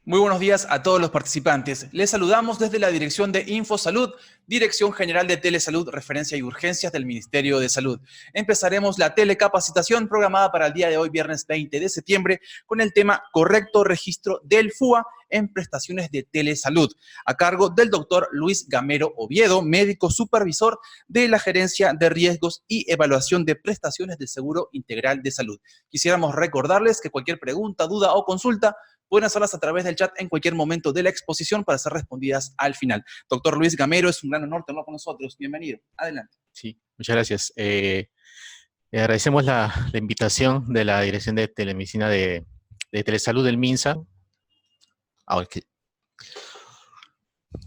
Muy buenos días a todos los participantes. Les saludamos desde la Dirección de InfoSalud, Dirección General de Telesalud, Referencia y Urgencias del Ministerio de Salud. Empezaremos la telecapacitación programada para el día de hoy, viernes 20 de septiembre, con el tema Correcto Registro del FUA en Prestaciones de Telesalud, a cargo del doctor Luis Gamero Oviedo, médico supervisor de la Gerencia de Riesgos y Evaluación de Prestaciones del Seguro Integral de Salud. Quisiéramos recordarles que cualquier pregunta, duda o consulta pueden hacerlas a través del chat en cualquier momento de la exposición para ser respondidas al final. Doctor Luis Gamero, es un gran honor tenerlo con nosotros. Bienvenido. Adelante. Sí, muchas gracias. Agradecemos la invitación de la Dirección de Telemedicina de Telesalud del MINSA.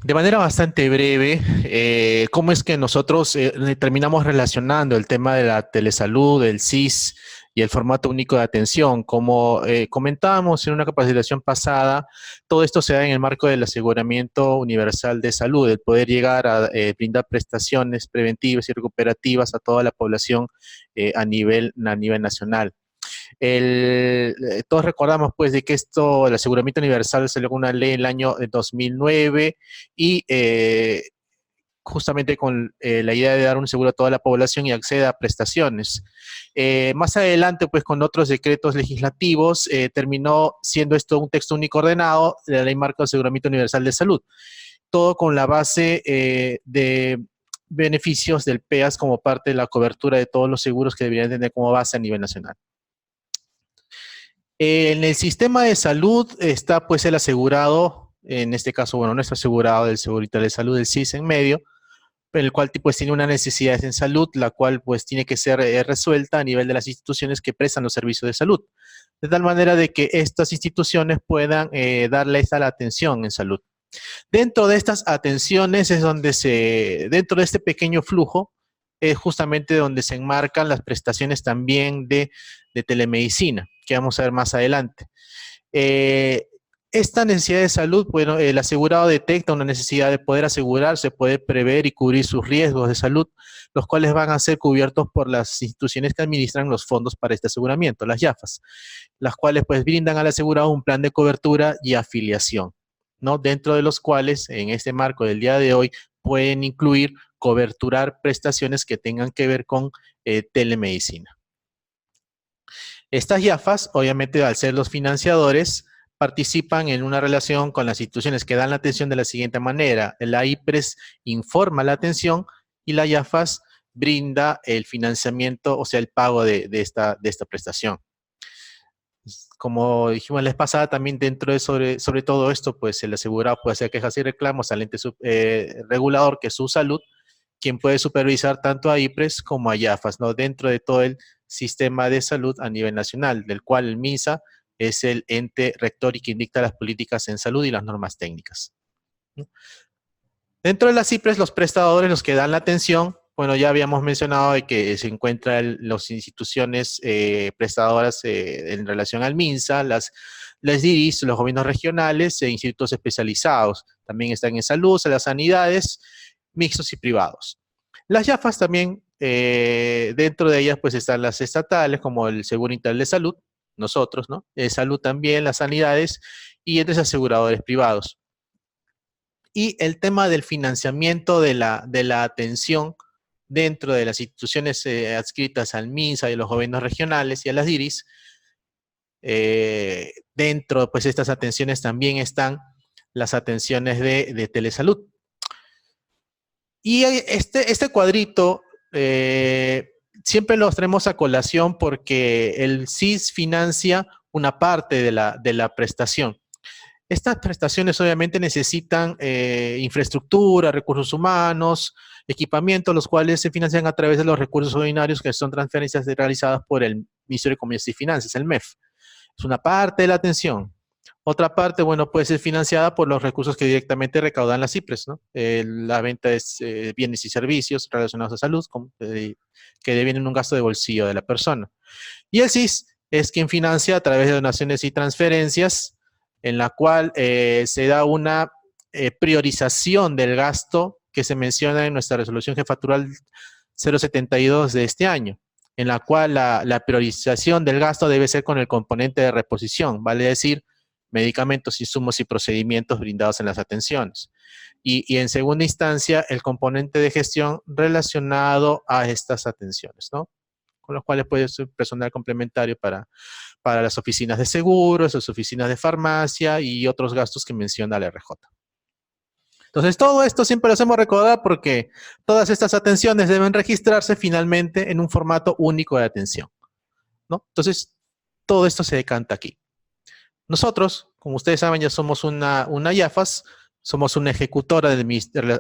De manera bastante breve, ¿cómo es que nosotros terminamos relacionando el tema de la telesalud, el SIS y el formato único de atención? Como comentábamos en una capacitación pasada, todo esto se da en el marco del aseguramiento universal de salud, el poder llegar a brindar prestaciones preventivas y recuperativas a toda la población a nivel nacional. Todos recordamos pues de que el aseguramiento universal salió con una ley en el año 2009 y justamente con la idea de dar un seguro a toda la población y acceder a prestaciones. Más adelante, pues con otros decretos legislativos, terminó siendo esto un texto único ordenado de la Ley Marco de Aseguramiento Universal de Salud. Todo con la base de beneficios del PEAS como parte de la cobertura de todos los seguros que deberían tener como base a nivel nacional. En el sistema de salud está pues el asegurado, en este caso, bueno, nuestro asegurado del Seguro Integral de Salud, el SIS en medio, el cual pues tiene una necesidad en salud, la cual pues tiene que ser resuelta a nivel de las instituciones que prestan los servicios de salud, de tal manera de que estas instituciones puedan darle esta la atención en salud. Dentro de estas atenciones es donde dentro de este pequeño flujo, es justamente donde se enmarcan las prestaciones también de telemedicina, que vamos a ver más adelante. Esta necesidad de salud, bueno, el asegurado detecta una necesidad de poder asegurarse, puede prever y cubrir sus riesgos de salud, los cuales van a ser cubiertos por las instituciones que administran los fondos para este aseguramiento, las IAFAS, las cuales pues brindan al asegurado un plan de cobertura y afiliación, ¿no? Dentro de los cuales, en este marco del día de hoy, pueden incluir coberturar prestaciones que tengan que ver con telemedicina. Estas IAFAS, obviamente, al ser los financiadores, participan en una relación con las instituciones que dan la atención de la siguiente manera. La IPRES informa la atención y la IAFAS brinda el financiamiento, o sea, el pago de esta prestación. Como dijimos la vez pasada, también dentro de sobre todo esto, pues el asegurado puede hacer quejas y reclamos al ente regulador, que es su salud, quien puede supervisar tanto a IPRES como a IAFAS, ¿no? Dentro de todo el sistema de salud a nivel nacional, del cual el MINSA es el ente rector y quien dicta las políticas en salud y las normas técnicas. Dentro de las IPRES, los prestadores, los que dan la atención, bueno, ya habíamos mencionado de que se encuentran las instituciones prestadoras en relación al MINSA, las DIRIS, los gobiernos regionales e institutos especializados. También están en salud, las sanidades, mixtos y privados. Las IAFAS también, dentro de ellas pues están las estatales, como el Seguro Integral de Salud, nosotros, ¿no? Salud también, las sanidades y entre aseguradores privados. Y el tema del financiamiento de la atención dentro de las instituciones adscritas al MINSA y a los gobiernos regionales y a las DIRIS, dentro pues estas atenciones también están las atenciones de telesalud. Y este cuadrito siempre los traemos a colación porque el SIS financia una parte de la prestación. Estas prestaciones obviamente necesitan infraestructura, recursos humanos, equipamiento, los cuales se financian a través de los recursos ordinarios, que son transferencias realizadas por el Ministerio de Comercio y Finanzas, el MEF. Es una parte de la atención. Otra parte, bueno, puede ser financiada por los recursos que directamente recaudan las IPRES, ¿no? La venta de bienes y servicios relacionados a salud, que devienen un gasto de bolsillo de la persona. Y el SIS es quien financia a través de donaciones y transferencias, en la cual se da una priorización del gasto que se menciona en nuestra resolución jefatural 072 de este año, en la cual la priorización del gasto debe ser con el componente de reposición, vale decir medicamentos, insumos y procedimientos brindados en las atenciones. Y en segunda instancia, el componente de gestión relacionado a estas atenciones, ¿no? Con los cuales puede ser personal complementario para las oficinas de seguros, las oficinas de farmacia y otros gastos que menciona la RJ. Entonces, todo esto siempre lo hacemos recordar porque todas estas atenciones deben registrarse finalmente en un formato único de atención, ¿no? Entonces, todo esto se decanta aquí. Nosotros, como ustedes saben, ya somos una IAFAS, somos una ejecutora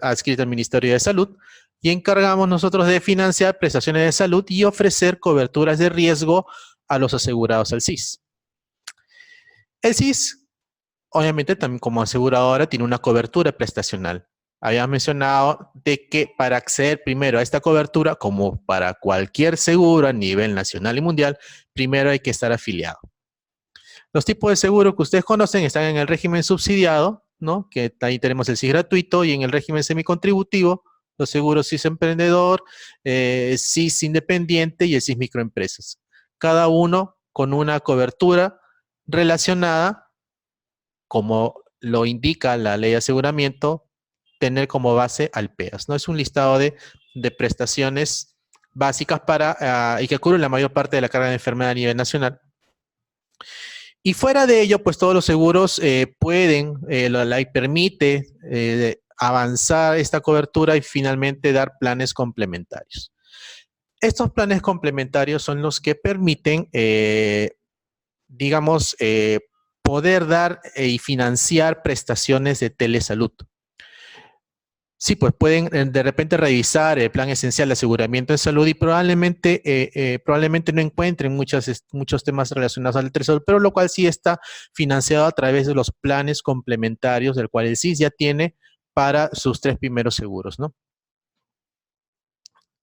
adscrita al Ministerio de Salud y encargamos nosotros de financiar prestaciones de salud y ofrecer coberturas de riesgo a los asegurados al SIS. El SIS, obviamente, también como aseguradora, tiene una cobertura prestacional. Había mencionado de que para acceder primero a esta cobertura, como para cualquier seguro a nivel nacional y mundial, primero hay que estar afiliado. Los tipos de seguro que ustedes conocen están en el régimen subsidiado, ¿no? Que ahí tenemos el SIS gratuito, y en el régimen semicontributivo, los seguros SIS emprendedor, SIS independiente y el SIS microempresas. Cada uno con una cobertura relacionada, como lo indica la ley de aseguramiento, tener como base al PEAS, ¿no? Es un listado de prestaciones básicas y que cubren la mayor parte de la carga de enfermedad a nivel nacional. Y fuera de ello, pues todos los seguros la ley permite avanzar esta cobertura y finalmente dar planes complementarios. Estos planes complementarios son los que permiten, poder dar y financiar prestaciones de telesalud. Sí, pues pueden de repente revisar el plan esencial de aseguramiento en salud y probablemente no encuentren muchos temas relacionados al telesalud, pero lo cual sí está financiado a través de los planes complementarios del cual el SIS ya tiene para sus 3 primeros seguros, ¿no?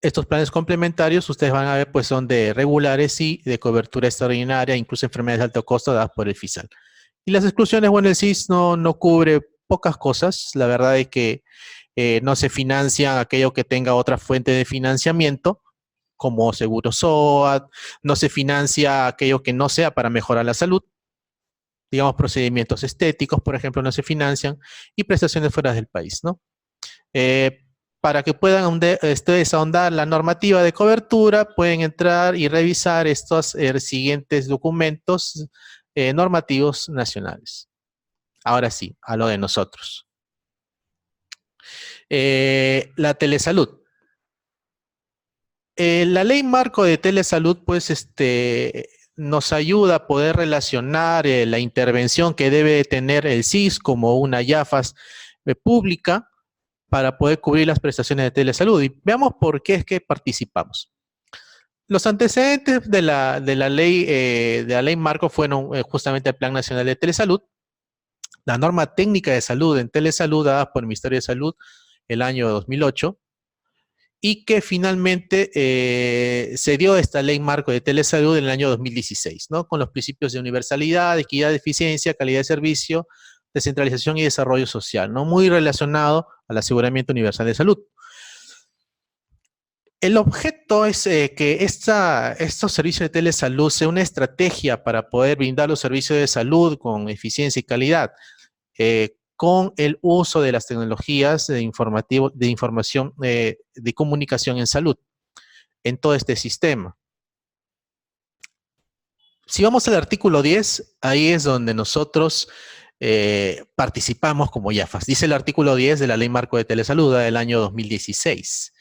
Estos planes complementarios, ustedes van a ver, pues son de regulares y de cobertura extraordinaria, incluso enfermedades de alto costo dadas por el FISAL. Y las exclusiones, bueno, el SIS no cubre pocas cosas. La verdad es que no se financia aquello que tenga otra fuente de financiamiento, como seguro SOAT, no se financia aquello que no sea para mejorar la salud. Digamos, procedimientos estéticos, por ejemplo, no se financian, y prestaciones fuera del país, ¿no? Para que puedan ustedes ahondar la normativa de cobertura, pueden entrar y revisar estos siguientes documentos normativos nacionales. Ahora sí, a lo de nosotros. La telesalud. La ley marco de telesalud, pues, nos ayuda a poder relacionar la intervención que debe tener el SIS como una IAFAS pública para poder cubrir las prestaciones de telesalud. Y veamos por qué es que participamos. Los antecedentes de la ley marco fueron justamente el Plan Nacional de Telesalud, la norma técnica de salud en telesalud dada por el Ministerio de Salud el año 2008, y que finalmente se dio esta ley marco de telesalud en el año 2016, ¿no? Con los principios de universalidad, equidad, eficiencia, calidad de servicio, descentralización y desarrollo social, ¿no? Muy relacionado al aseguramiento universal de salud. El objeto es que estos servicios de telesalud sea una estrategia para poder brindar los servicios de salud con eficiencia y calidad, con el uso de las tecnologías de información, de comunicación en salud, en todo este sistema. Si vamos al artículo 10, ahí es donde nosotros participamos como IAFAS. Dice el artículo 10 de la Ley Marco de Telesalud del año 2016.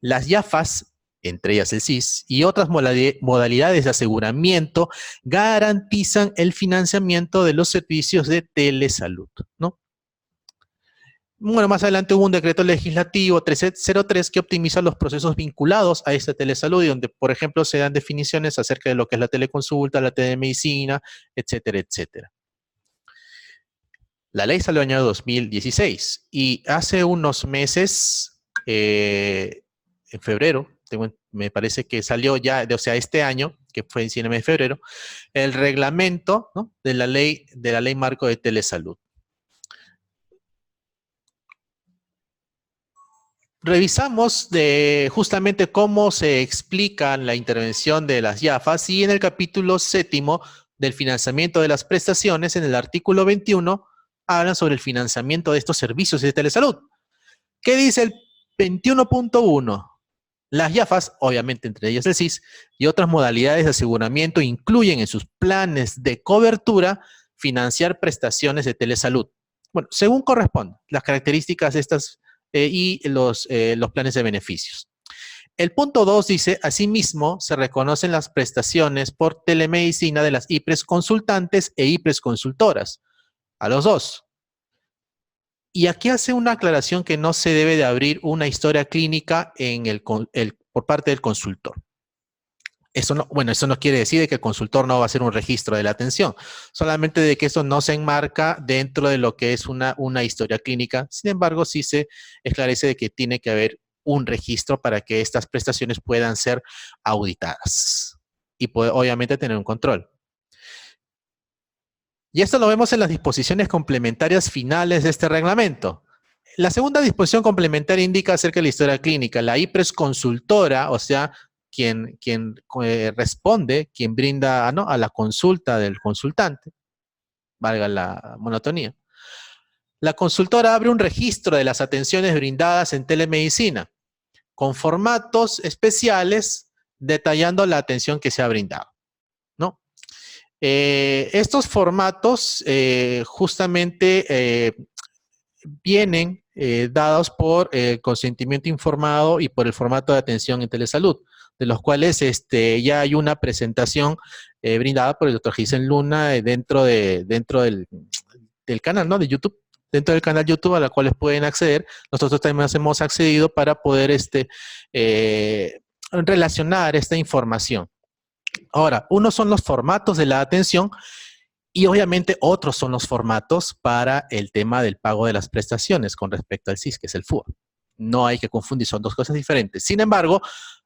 Las IAFAS, entre ellas el SIS, y otras modalidades de aseguramiento garantizan el financiamiento de los servicios de telesalud, ¿no? Bueno, más adelante hubo un decreto legislativo 303 que optimiza los procesos vinculados a esta telesalud y donde, por ejemplo, se dan definiciones acerca de lo que es la teleconsulta, la telemedicina, etcétera, etcétera. La ley salió en el año 2016 y hace unos meses, en febrero, me parece que salió ya, o sea, este año, que fue en el mes de febrero, el reglamento, ¿no?, de la ley marco de telesalud. Revisamos justamente cómo se explica la intervención de las IAFAS y en el capítulo 7 del financiamiento de las prestaciones, en el artículo 21, hablan sobre el financiamiento de estos servicios de telesalud. ¿Qué dice el 21.1? Las IAFAs, obviamente entre ellas el SIS, y otras modalidades de aseguramiento incluyen en sus planes de cobertura financiar prestaciones de telesalud. Bueno, según corresponde, las características de estas y los planes de beneficios. El punto 2 dice, asimismo, se reconocen las prestaciones por telemedicina de las IPRES consultantes e IPRES consultoras, a los dos. Y aquí hace una aclaración que no se debe de abrir una historia clínica por parte del consultor. Eso no quiere decir de que el consultor no va a hacer un registro de la atención, solamente de que eso no se enmarca dentro de lo que es una historia clínica. Sin embargo, sí se esclarece de que tiene que haber un registro para que estas prestaciones puedan ser auditadas y obviamente tener un control. Y esto lo vemos en las disposiciones complementarias finales de este reglamento. La segunda disposición complementaria indica acerca de la historia clínica. La IPRES consultora, o sea, quien responde, quien brinda a la consulta del consultante, valga la monotonía. La consultora abre un registro de las atenciones brindadas en telemedicina, con formatos especiales detallando la atención que se ha brindado, ¿no? Estos formatos justamente vienen dados por consentimiento informado y por el formato de atención en telesalud, de los cuales ya hay una presentación brindada por el Dr. Giselle Luna dentro del canal, ¿no? De YouTube, dentro del canal YouTube a la cual pueden acceder. Nosotros también hemos accedido para poder relacionar esta información. Ahora, unos son los formatos de la atención y obviamente otros son los formatos para el tema del pago de las prestaciones con respecto al SIS, que es el FUA. No hay que confundir, son dos cosas diferentes. Sin embargo,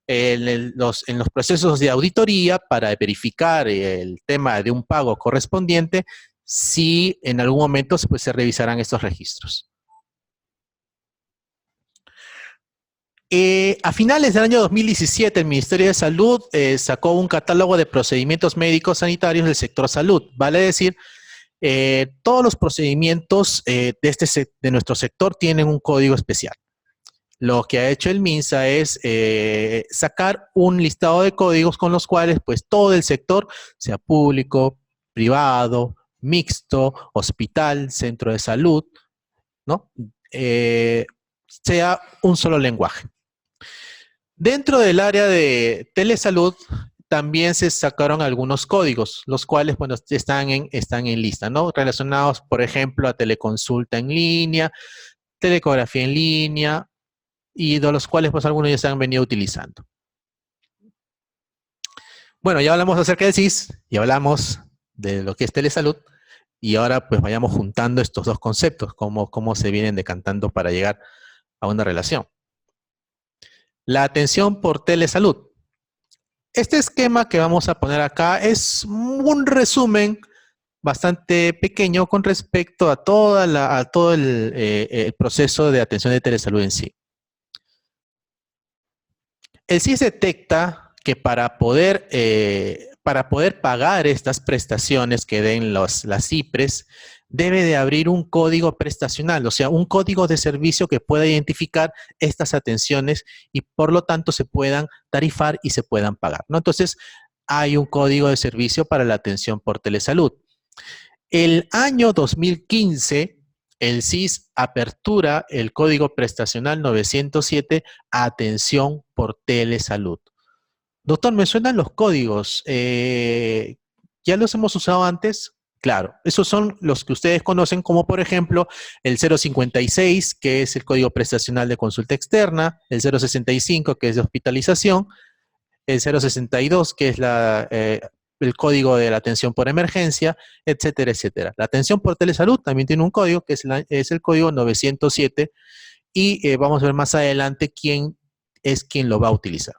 en los procesos de auditoría para verificar el tema de un pago correspondiente, sí en algún momento pues, se revisarán estos registros. A finales del año 2017, el Ministerio de Salud sacó un catálogo de procedimientos médicos sanitarios del sector salud. Vale decir, todos los procedimientos de nuestro sector tienen un código especial. Lo que ha hecho el MINSA es sacar un listado de códigos con los cuales pues, todo el sector, sea público, privado, mixto, hospital, centro de salud, ¿no? Sea un solo lenguaje. Dentro del área de telesalud también se sacaron algunos códigos, los cuales bueno, están en lista, ¿no? Relacionados, por ejemplo, a teleconsulta en línea, telecografía en línea, y de los cuales pues algunos ya se han venido utilizando. Bueno, ya hablamos acerca del SIS, y hablamos de lo que es telesalud, y ahora pues vayamos juntando estos dos conceptos, cómo se vienen decantando para llegar a una relación. La atención por telesalud. Este esquema que vamos a poner acá es un resumen bastante pequeño con respecto a todo el proceso de atención de telesalud en sí. El SIS detecta que para poder pagar estas prestaciones que den las IPRES, debe de abrir un código prestacional, o sea, un código de servicio que pueda identificar estas atenciones y por lo tanto se puedan tarifar y se puedan pagar, ¿no? Entonces, hay un código de servicio para la atención por telesalud. El año 2015, el SIS apertura el código prestacional 907, atención por telesalud. Doctor, me suenan los códigos. ¿Ya los hemos usado antes? Claro, esos son los que ustedes conocen como, por ejemplo, el 056, que es el código prestacional de consulta externa, el 065, que es de hospitalización, el 062, que es el código de la atención por emergencia, etcétera, etcétera. La atención por telesalud también tiene un código, que es el código 907, y vamos a ver más adelante quién lo va a utilizar.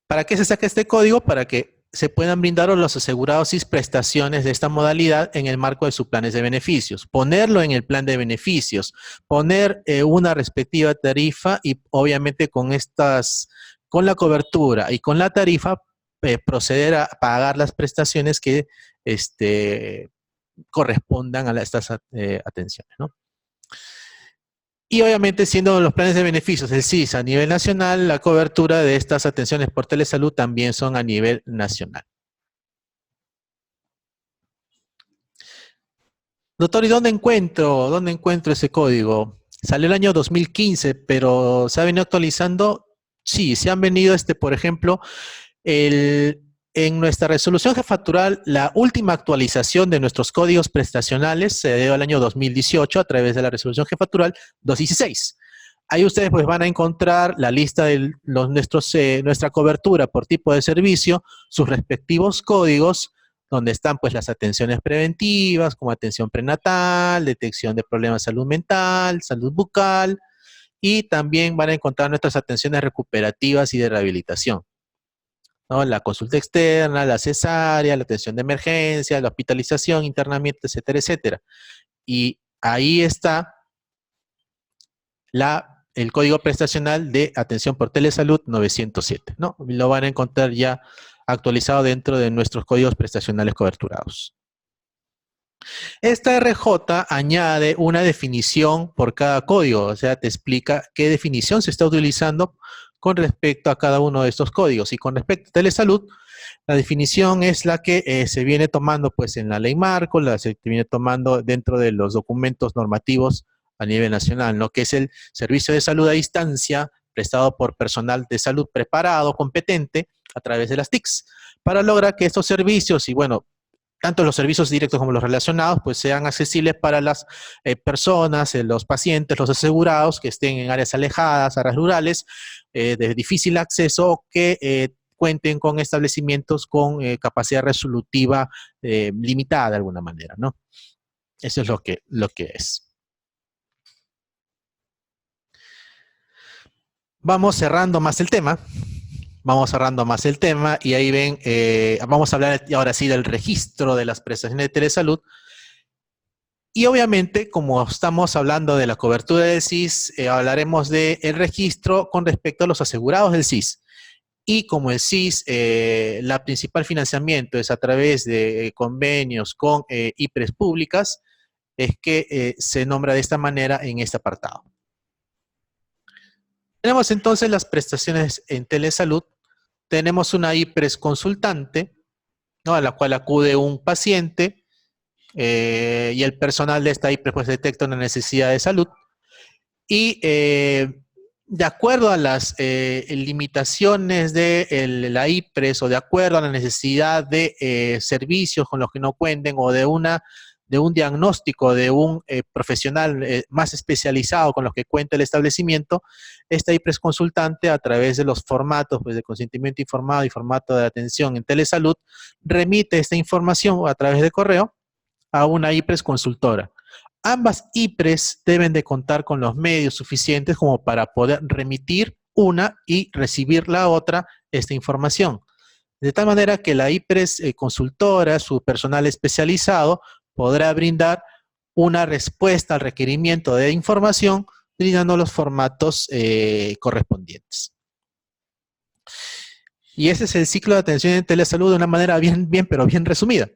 ¿Para qué se saca este código? Para que se puedan brindar a los asegurados SIS prestaciones de esta modalidad en el marco de sus planes de beneficios. Ponerlo en el plan de beneficios, poner una respectiva tarifa y obviamente con la cobertura y con la tarifa proceder a pagar las prestaciones que correspondan a estas atenciones, ¿no? Y obviamente, siendo los planes de beneficios del SIS a nivel nacional, la cobertura de estas atenciones por telesalud también son a nivel nacional. Doctor, ¿y dónde encuentro ese código? Salió el año 2015, pero ¿se ha venido actualizando? Sí, se han venido, por ejemplo, en nuestra resolución jefatural, la última actualización de nuestros códigos prestacionales se dio al año 2018 a través de la resolución jefatural 216. Ahí ustedes pues van a encontrar la lista de nuestra cobertura por tipo de servicio, sus respectivos códigos, donde están pues las atenciones preventivas, como atención prenatal, detección de problemas de salud mental, salud bucal, y también van a encontrar nuestras atenciones recuperativas y de rehabilitación, ¿no? La consulta externa, la cesárea, la atención de emergencia, la hospitalización, internamiento, etcétera, etcétera. Y ahí está el código prestacional de atención por telesalud 907, ¿no? Lo van a encontrar ya actualizado dentro de nuestros códigos prestacionales coberturados. Esta RJ añade una definición por cada código, o sea, te explica qué definición se está utilizando con respecto a cada uno de estos códigos. Y con respecto a telesalud, la definición es la que se viene tomando pues en la ley marco, se viene tomando dentro de los documentos normativos a nivel nacional, ¿no? Que es el servicio de salud a distancia prestado por personal de salud preparado, competente, a través de las TICs, para lograr que estos servicios, y bueno, tanto los servicios directos como los relacionados, pues sean accesibles para las personas, los pacientes, los asegurados que estén en áreas alejadas, áreas rurales, de difícil acceso, que cuenten con establecimientos con capacidad resolutiva limitada de alguna manera, ¿no? Eso es lo que es. Vamos cerrando más el tema. Y ahí ven, vamos a hablar ahora sí del registro de las prestaciones de telesalud. Y obviamente, como estamos hablando de la cobertura del SIS, hablaremos del registro con respecto a los asegurados del SIS. Y como el SIS, la principal financiamiento es a través de convenios con IPRES públicas, es que se nombra de esta manera en este apartado. Tenemos entonces las prestaciones en telesalud. Tenemos una IPRES consultante, ¿no? A la cual acude un paciente y el personal de esta IPRES pues detecta una necesidad de salud. Y de acuerdo a las limitaciones de la IPRES o de acuerdo a la necesidad de servicios con los que no cuenten o de un diagnóstico de un profesional más especializado con los que cuenta el establecimiento, esta IPRES consultante, a través de los formatos pues, de consentimiento informado y formato de atención en telesalud, remite esta información a través de correo a una IPRES consultora. Ambas IPRES deben de contar con los medios suficientes como para poder remitir una y recibir la otra esta información. De tal manera que la IPRES consultora, su personal especializado, podrá brindar una respuesta al requerimiento de información brindando los formatos correspondientes. Y ese es el ciclo de atención en telesalud de una manera pero bien resumida.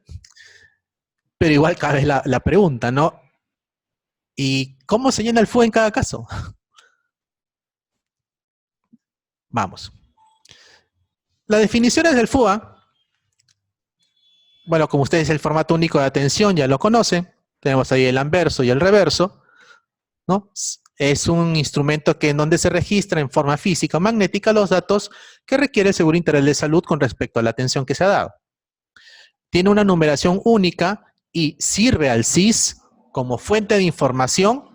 Pero igual cabe la pregunta, ¿no? ¿Y cómo se llena el FUA en cada caso? Vamos. Las definiciones del FUA, bueno, como ustedes el formato único de atención ya lo conocen, tenemos ahí el anverso y el reverso, ¿no? Es un instrumento en donde se registra en forma física o magnética los datos que requiere el Seguro Integral de Salud con respecto a la atención que se ha dado. Tiene una numeración única y sirve al SIS como fuente de información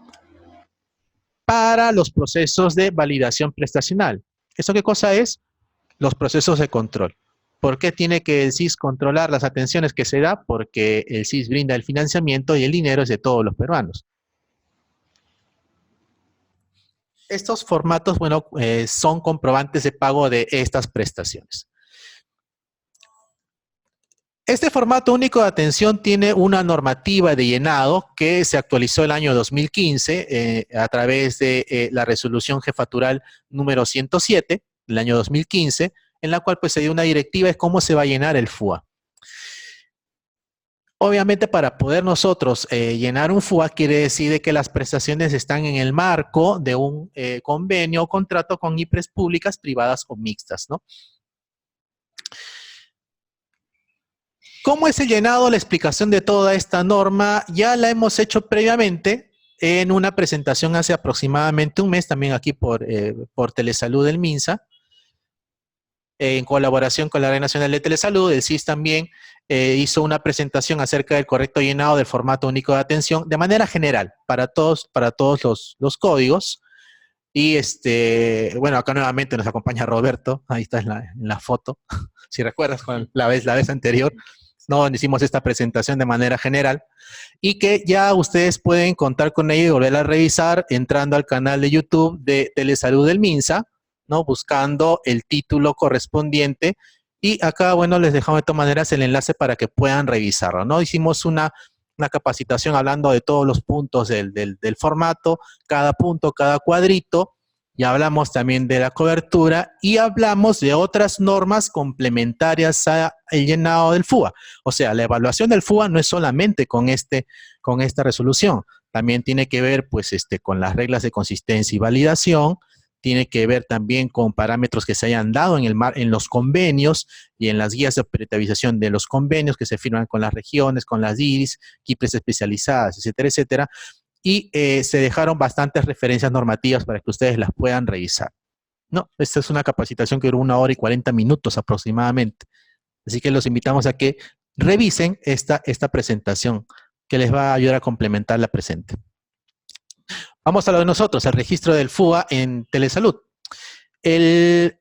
para los procesos de validación prestacional. ¿Eso qué cosa es? Los procesos de control. ¿Por qué tiene que el SIS controlar las atenciones que se da? Porque el SIS brinda el financiamiento y el dinero es de todos los peruanos. Estos formatos, bueno, son comprobantes de pago de estas prestaciones. Este formato único de atención tiene una normativa de llenado que se actualizó el año 2015 a través de la resolución jefatural número 107 del año 2015, en la cual pues se dio una directiva de cómo se va a llenar el FUA. Obviamente, para poder nosotros llenar un FUA, quiere decir de que las prestaciones están en el marco de un convenio o contrato con IPRES públicas, privadas o mixtas, ¿no? ¿Cómo es el llenado? La explicación de toda esta norma ya la hemos hecho previamente en una presentación hace aproximadamente un mes, también aquí por Telesalud del MINSA, en colaboración con la Red Nacional de Telesalud. El CIS también hizo una presentación acerca del correcto llenado del formato único de atención de manera general para todos los códigos. Y bueno, acá nuevamente nos acompaña Roberto, ahí está en la foto, si recuerdas con la vez anterior, ¿no? Hicimos esta presentación de manera general y que ya ustedes pueden contar con ella y volver a revisar entrando al canal de YouTube de Telesalud del MINSA, ¿no? Buscando el título correspondiente. Y acá, bueno, les dejamos de todas maneras el enlace para que puedan revisarlo, ¿no? Hicimos una capacitación hablando de todos los puntos del formato, cada punto, cada cuadrito, y hablamos también de la cobertura y hablamos de otras normas complementarias al llenado del FUA. O sea, la evaluación del FUA no es solamente con esta resolución, también tiene que ver pues con las reglas de consistencia y validación, tiene que ver también con parámetros que se hayan dado en los convenios y en las guías de operativización de los convenios que se firman con las regiones, con las DIRIS, IPRES especializadas, etcétera, etcétera. Y se dejaron bastantes referencias normativas para que ustedes las puedan revisar, ¿no? Esta es una capacitación que duró 1 hora y 40 minutos aproximadamente. Así que los invitamos a que revisen esta presentación que les va a ayudar a complementar la presente. Vamos a lo de nosotros, el registro del FUA en Telesalud. El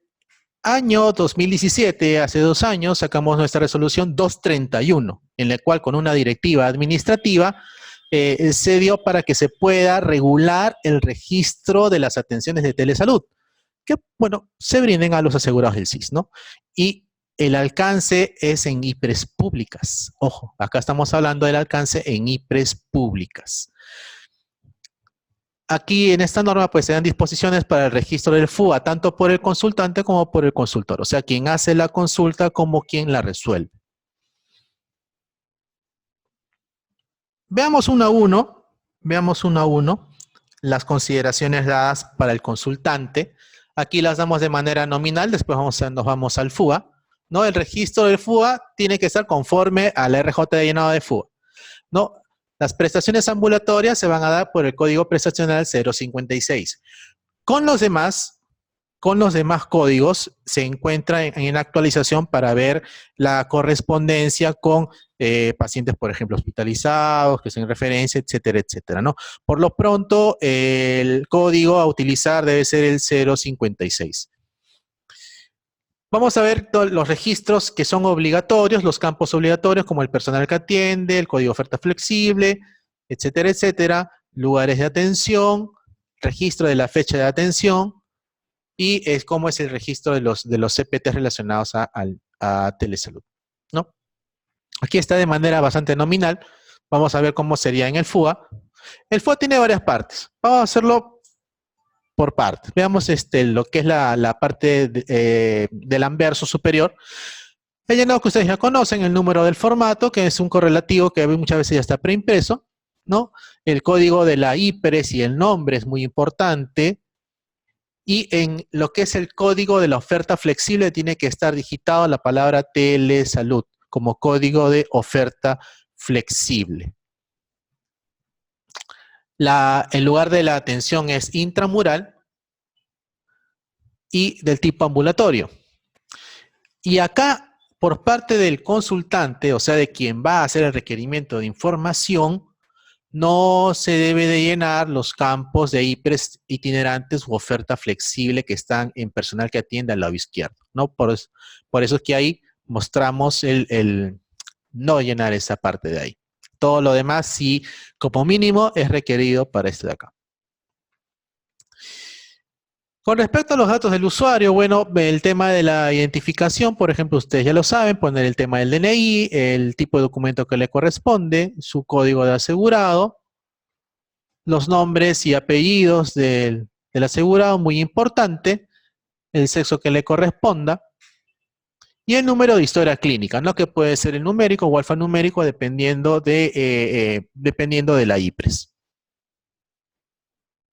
año 2017, hace 2 años, sacamos nuestra resolución 231, en la cual con una directiva administrativa se dio para que se pueda regular el registro de las atenciones de Telesalud, que, bueno, se brinden a los asegurados del CIS, ¿no? Y el alcance es en IPRES públicas. Ojo, acá estamos hablando del alcance en IPRES públicas. Aquí en esta norma pues se dan disposiciones para el registro del FUA, tanto por el consultante como por el consultor. O sea, quien hace la consulta como quien la resuelve. Veamos uno a uno las consideraciones dadas para el consultante. Aquí las damos de manera nominal, después nos vamos al FUA, ¿no? El registro del FUA tiene que estar conforme a la RJ de llenado de FUA, ¿no? Las prestaciones ambulatorias se van a dar por el código prestacional 056. Con los demás códigos se encuentra en actualización para ver la correspondencia con pacientes, por ejemplo, hospitalizados, que son referencia, etcétera, etcétera, ¿no? Por lo pronto, el código a utilizar debe ser el 056. Vamos a ver los registros que son obligatorios, los campos obligatorios como el personal que atiende, el código de oferta flexible, etcétera, etcétera, lugares de atención, registro de la fecha de atención y cómo es el registro de los CPT relacionados a Telesalud, ¿no? Aquí está de manera bastante nominal. Vamos a ver cómo sería en el FUA. El FUA tiene varias partes. Vamos a hacerlo por partes. Veamos lo que es la parte del anverso superior. El llenado que ustedes ya conocen, el número del formato, que es un correlativo que muchas veces ya está preimpreso, ¿no? El código de la IPRES y el nombre es muy importante. Y en lo que es el código de la oferta flexible tiene que estar digitado la palabra Telesalud como código de oferta flexible. El lugar de la atención es intramural y del tipo ambulatorio. Y acá, por parte del consultante, o sea, de quien va a hacer el requerimiento de información, no se debe de llenar los campos de IPRES itinerantes u oferta flexible que están en personal que atiende al lado izquierdo, ¿no? Por eso es que ahí mostramos el no llenar esa parte de ahí. Todo lo demás, sí, como mínimo, es requerido para este de acá. Con respecto a los datos del usuario, bueno, el tema de la identificación, por ejemplo, ustedes ya lo saben, poner el tema del DNI, el tipo de documento que le corresponde, su código de asegurado, los nombres y apellidos del asegurado, muy importante, el sexo que le corresponda, y el número de historia clínica, ¿no? Que puede ser el numérico o alfanumérico dependiendo de la IPRES.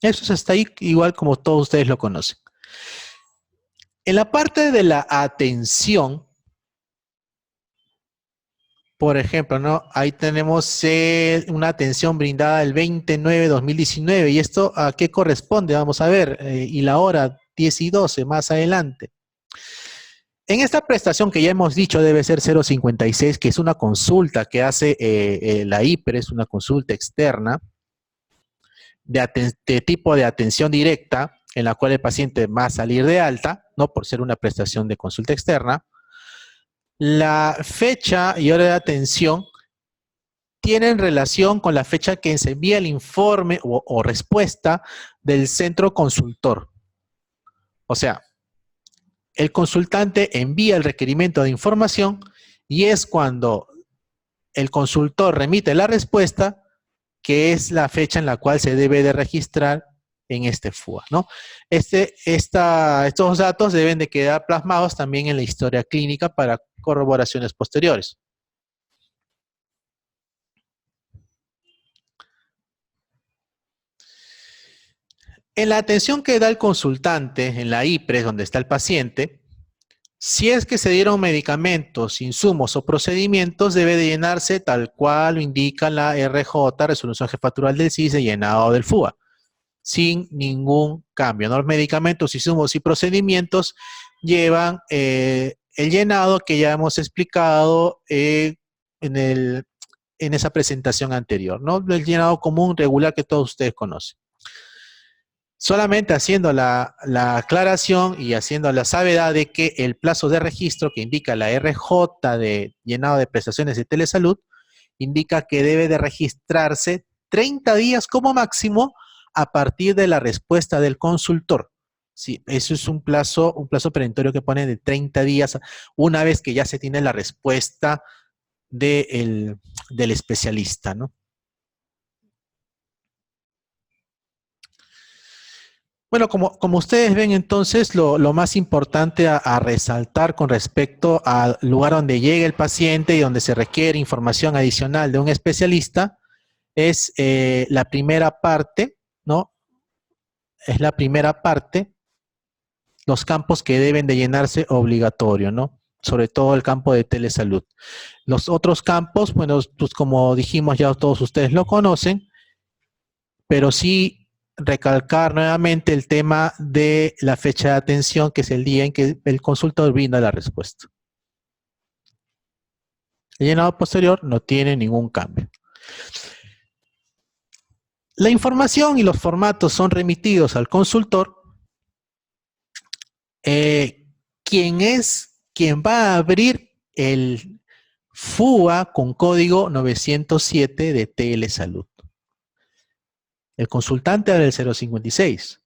Eso es hasta ahí igual como todos ustedes lo conocen. En la parte de la atención, por ejemplo, ¿no? Ahí tenemos una atención brindada el 29-2019. ¿Y esto a qué corresponde? Vamos a ver. Y la hora 10 y 12 más adelante. En esta prestación que ya hemos dicho debe ser 056, que es una consulta que hace la IPRES, una consulta externa de tipo de atención directa, en la cual el paciente va a salir de alta, ¿no? Por ser una prestación de consulta externa. La fecha y hora de atención tienen relación con la fecha que se envía el informe o respuesta del centro consultor. O sea, el consultante envía el requerimiento de información y es cuando el consultor remite la respuesta, que es la fecha en la cual se debe de registrar en este FUA, ¿no? Estos datos deben de quedar plasmados también en la historia clínica para corroboraciones posteriores. En la atención que da el consultante, en la IPRES, donde está el paciente, si es que se dieron medicamentos, insumos o procedimientos, debe de llenarse tal cual lo indica la RJ, resolución jefatural del CISE, llenado del FUA, sin ningún cambio, ¿no? Los medicamentos, insumos y procedimientos llevan el llenado que ya hemos explicado en esa presentación anterior, ¿no? El llenado común, regular, que todos ustedes conocen. Solamente haciendo la aclaración y haciendo la salvedad de que el plazo de registro que indica la RJ de llenado de prestaciones de telesalud, indica que debe de registrarse 30 días como máximo a partir de la respuesta del consultor. Sí, eso es un plazo perentorio que pone de 30 días una vez que ya se tiene la respuesta del especialista, ¿no? Bueno, como ustedes ven entonces, lo más importante a resaltar con respecto al lugar donde llega el paciente y donde se requiere información adicional de un especialista es la primera parte, ¿no? Es la primera parte, los campos que deben de llenarse obligatorio, ¿no? Sobre todo el campo de telesalud. Los otros campos, bueno, pues como dijimos ya todos ustedes lo conocen, pero sí recalcar nuevamente el tema de la fecha de atención, que es el día en que el consultor brinda la respuesta. El llenado posterior no tiene ningún cambio. La información y los formatos son remitidos al consultor, quien va a abrir el FUA con código 907 de Telesalud. El consultante abre el 056.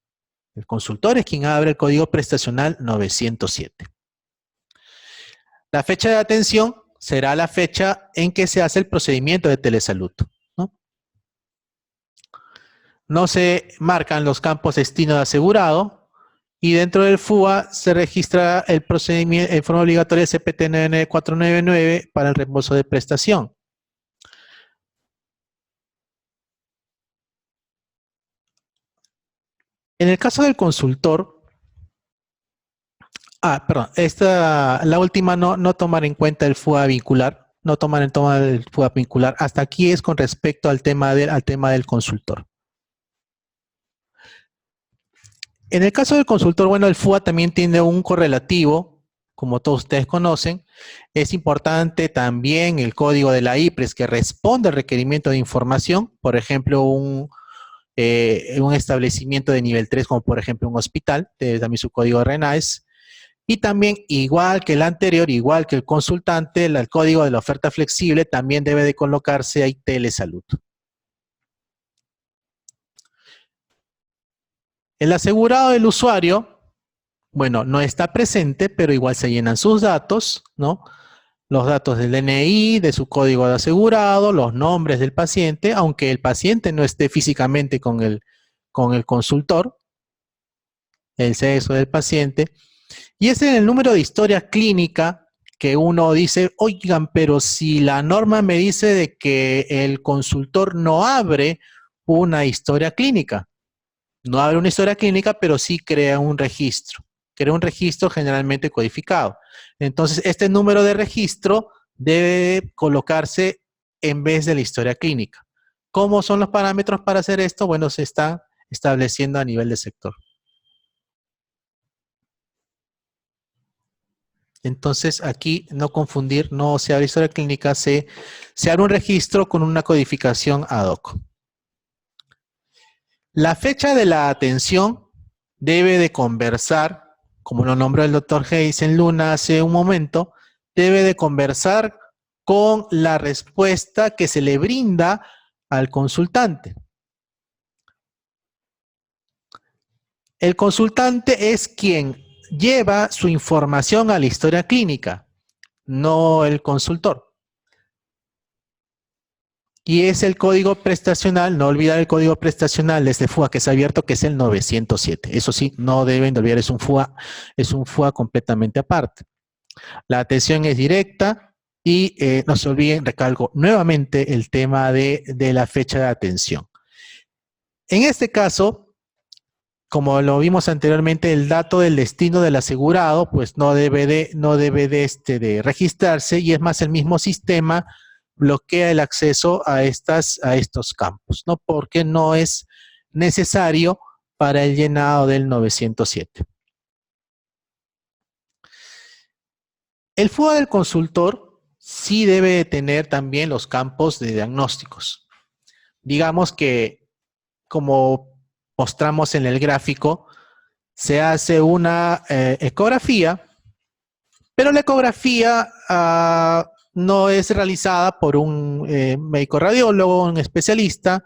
El consultor es quien abre el código prestacional 907. La fecha de atención será la fecha en que se hace el procedimiento de telesalud, ¿no? No se marcan los campos destino de asegurado y dentro del FUA se registra el procedimiento en forma obligatoria CPT 99499 para el reembolso de prestación. En el caso del consultor, perdón, la última no tomar en cuenta el FUA vincular, no tomar en toma el FUA vincular. Hasta aquí es con respecto al tema del consultor. En el caso del consultor, bueno, el FUA también tiene un correlativo, como todos ustedes conocen. Es importante también el código de la IPRES que responde al requerimiento de información, por ejemplo, un establecimiento de nivel 3, como por ejemplo un hospital, tiene también su código de RENAES. Y también, igual que el anterior, igual que el consultante, el código de la oferta flexible también debe de colocarse ahí telesalud. El asegurado del usuario, bueno, no está presente, pero igual se llenan sus datos, ¿no? Los datos del DNI, de su código de asegurado, los nombres del paciente, aunque el paciente no esté físicamente con el consultor, el sexo del paciente. Y ese es el número de historia clínica que uno dice, oigan, pero si la norma me dice de que el consultor no abre una historia clínica, no abre una historia clínica, pero sí crea un registro. Crea un registro generalmente codificado. Entonces, este número de registro debe colocarse en vez de la historia clínica. ¿Cómo son los parámetros para hacer esto? Bueno, se está estableciendo a nivel de sector. Entonces, aquí no confundir, no se abre historia clínica, se abre un registro con una codificación ad hoc. La fecha de la atención debe de conversar, como lo nombró el doctor Heisen Luna hace un momento, debe de conversar con la respuesta que se le brinda al consultante. El consultante es quien lleva su información a la historia clínica, no el consultor. Y es el código prestacional, no olvidar el código prestacional de este FUA que es abierto, que es el 907. Eso sí, no deben de olvidar, es un FUA completamente aparte. La atención es directa y no se olviden, recalco nuevamente el tema de la fecha de atención. En este caso, como lo vimos anteriormente, el dato del destino del asegurado, pues no debe de registrarse, y es más, el mismo sistema bloquea el acceso a estos campos, ¿no? Porque no es necesario para el llenado del 907. El FUA del consultor sí debe de tener también los campos de diagnósticos. Digamos que, como mostramos en el gráfico, se hace una ecografía, pero la ecografía no es realizada por un médico radiólogo, un especialista,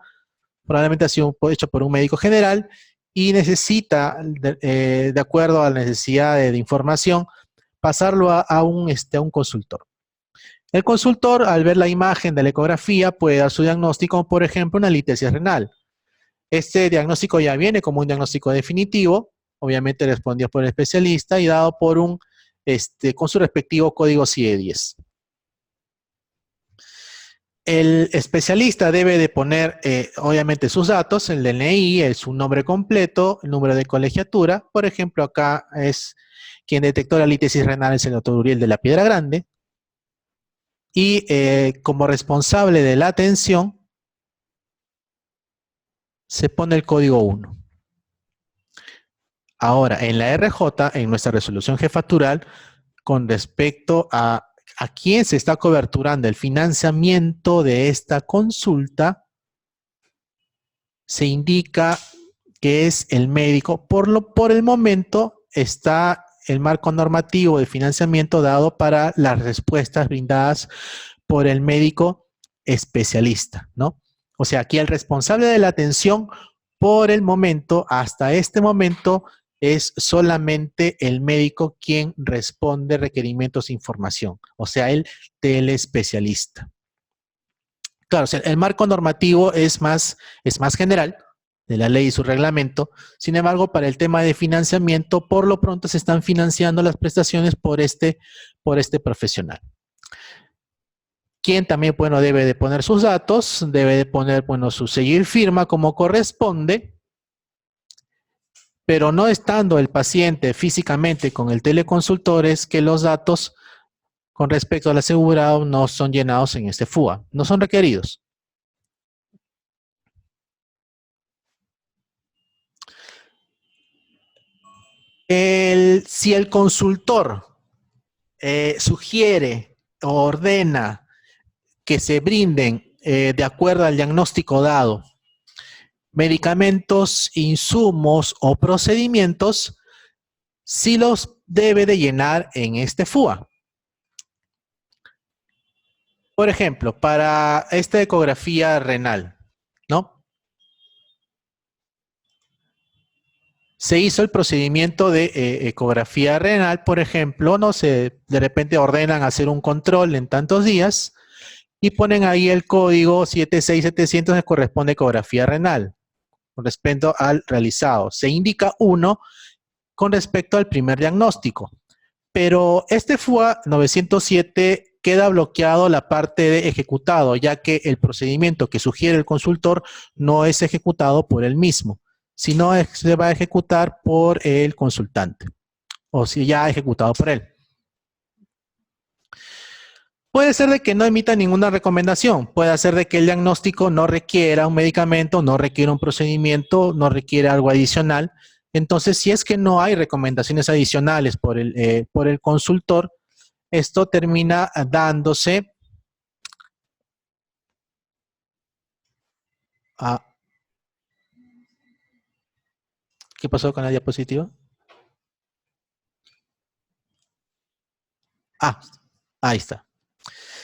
probablemente ha sido hecho por un médico general, y necesita, de acuerdo a la necesidad de información, pasarlo a un consultor. El consultor, al ver la imagen de la ecografía, puede dar su diagnóstico, por ejemplo, una litesis renal. Este diagnóstico ya viene como un diagnóstico definitivo, obviamente respondido por el especialista y dado por con su respectivo código CIE-10. El especialista debe de poner, obviamente, sus datos, el DNI, su nombre completo, el número de colegiatura. Por ejemplo, acá es quien detectó la litesis renal, es el doctor Uriel de la Piedra Grande. Y como responsable de la atención, se pone el código 1. Ahora, en la RJ, en nuestra resolución jefatural, con respecto a quién se está coberturando el financiamiento de esta consulta, se indica que es el médico. Por el momento está el marco normativo de financiamiento dado para las respuestas brindadas por el médico especialista, ¿no? O sea, aquí el responsable de la atención, por el momento, hasta este momento, es solamente el médico quien responde requerimientos de información, o sea, el telespecialista. Claro, o sea, el marco normativo es más general de la ley y su reglamento. Sin embargo, para el tema de financiamiento, por lo pronto se están financiando las prestaciones por este profesional. Quien también, bueno, debe de poner sus datos, debe de poner, bueno, su sello y firma como corresponde, pero no estando el paciente físicamente con el teleconsultor, es que los datos con respecto al asegurado no son llenados en este FUA, no son requeridos. Si el consultor sugiere o ordena que se brinden, de acuerdo al diagnóstico dado, medicamentos, insumos o procedimientos, sí los debe de llenar en este FUA. Por ejemplo, para esta ecografía renal, ¿no? Se hizo el procedimiento de ecografía renal, por ejemplo, ¿no? De repente ordenan hacer un control en tantos días y ponen ahí el código 76700 que corresponde a ecografía renal con respecto al realizado. Se indica 1 con respecto al primer diagnóstico, pero este FUA 907 queda bloqueado la parte de ejecutado, ya que el procedimiento que sugiere el consultor no es ejecutado por él mismo, sino se va a ejecutar por el consultante, o si ya ejecutado por él. Puede ser de que no emita ninguna recomendación, puede ser de que el diagnóstico no requiera un medicamento, no requiera un procedimiento, no requiera algo adicional. Entonces, si es que no hay recomendaciones adicionales por el consultor, esto termina dándose a... ¿Qué pasó con la diapositiva? Ah, ahí está.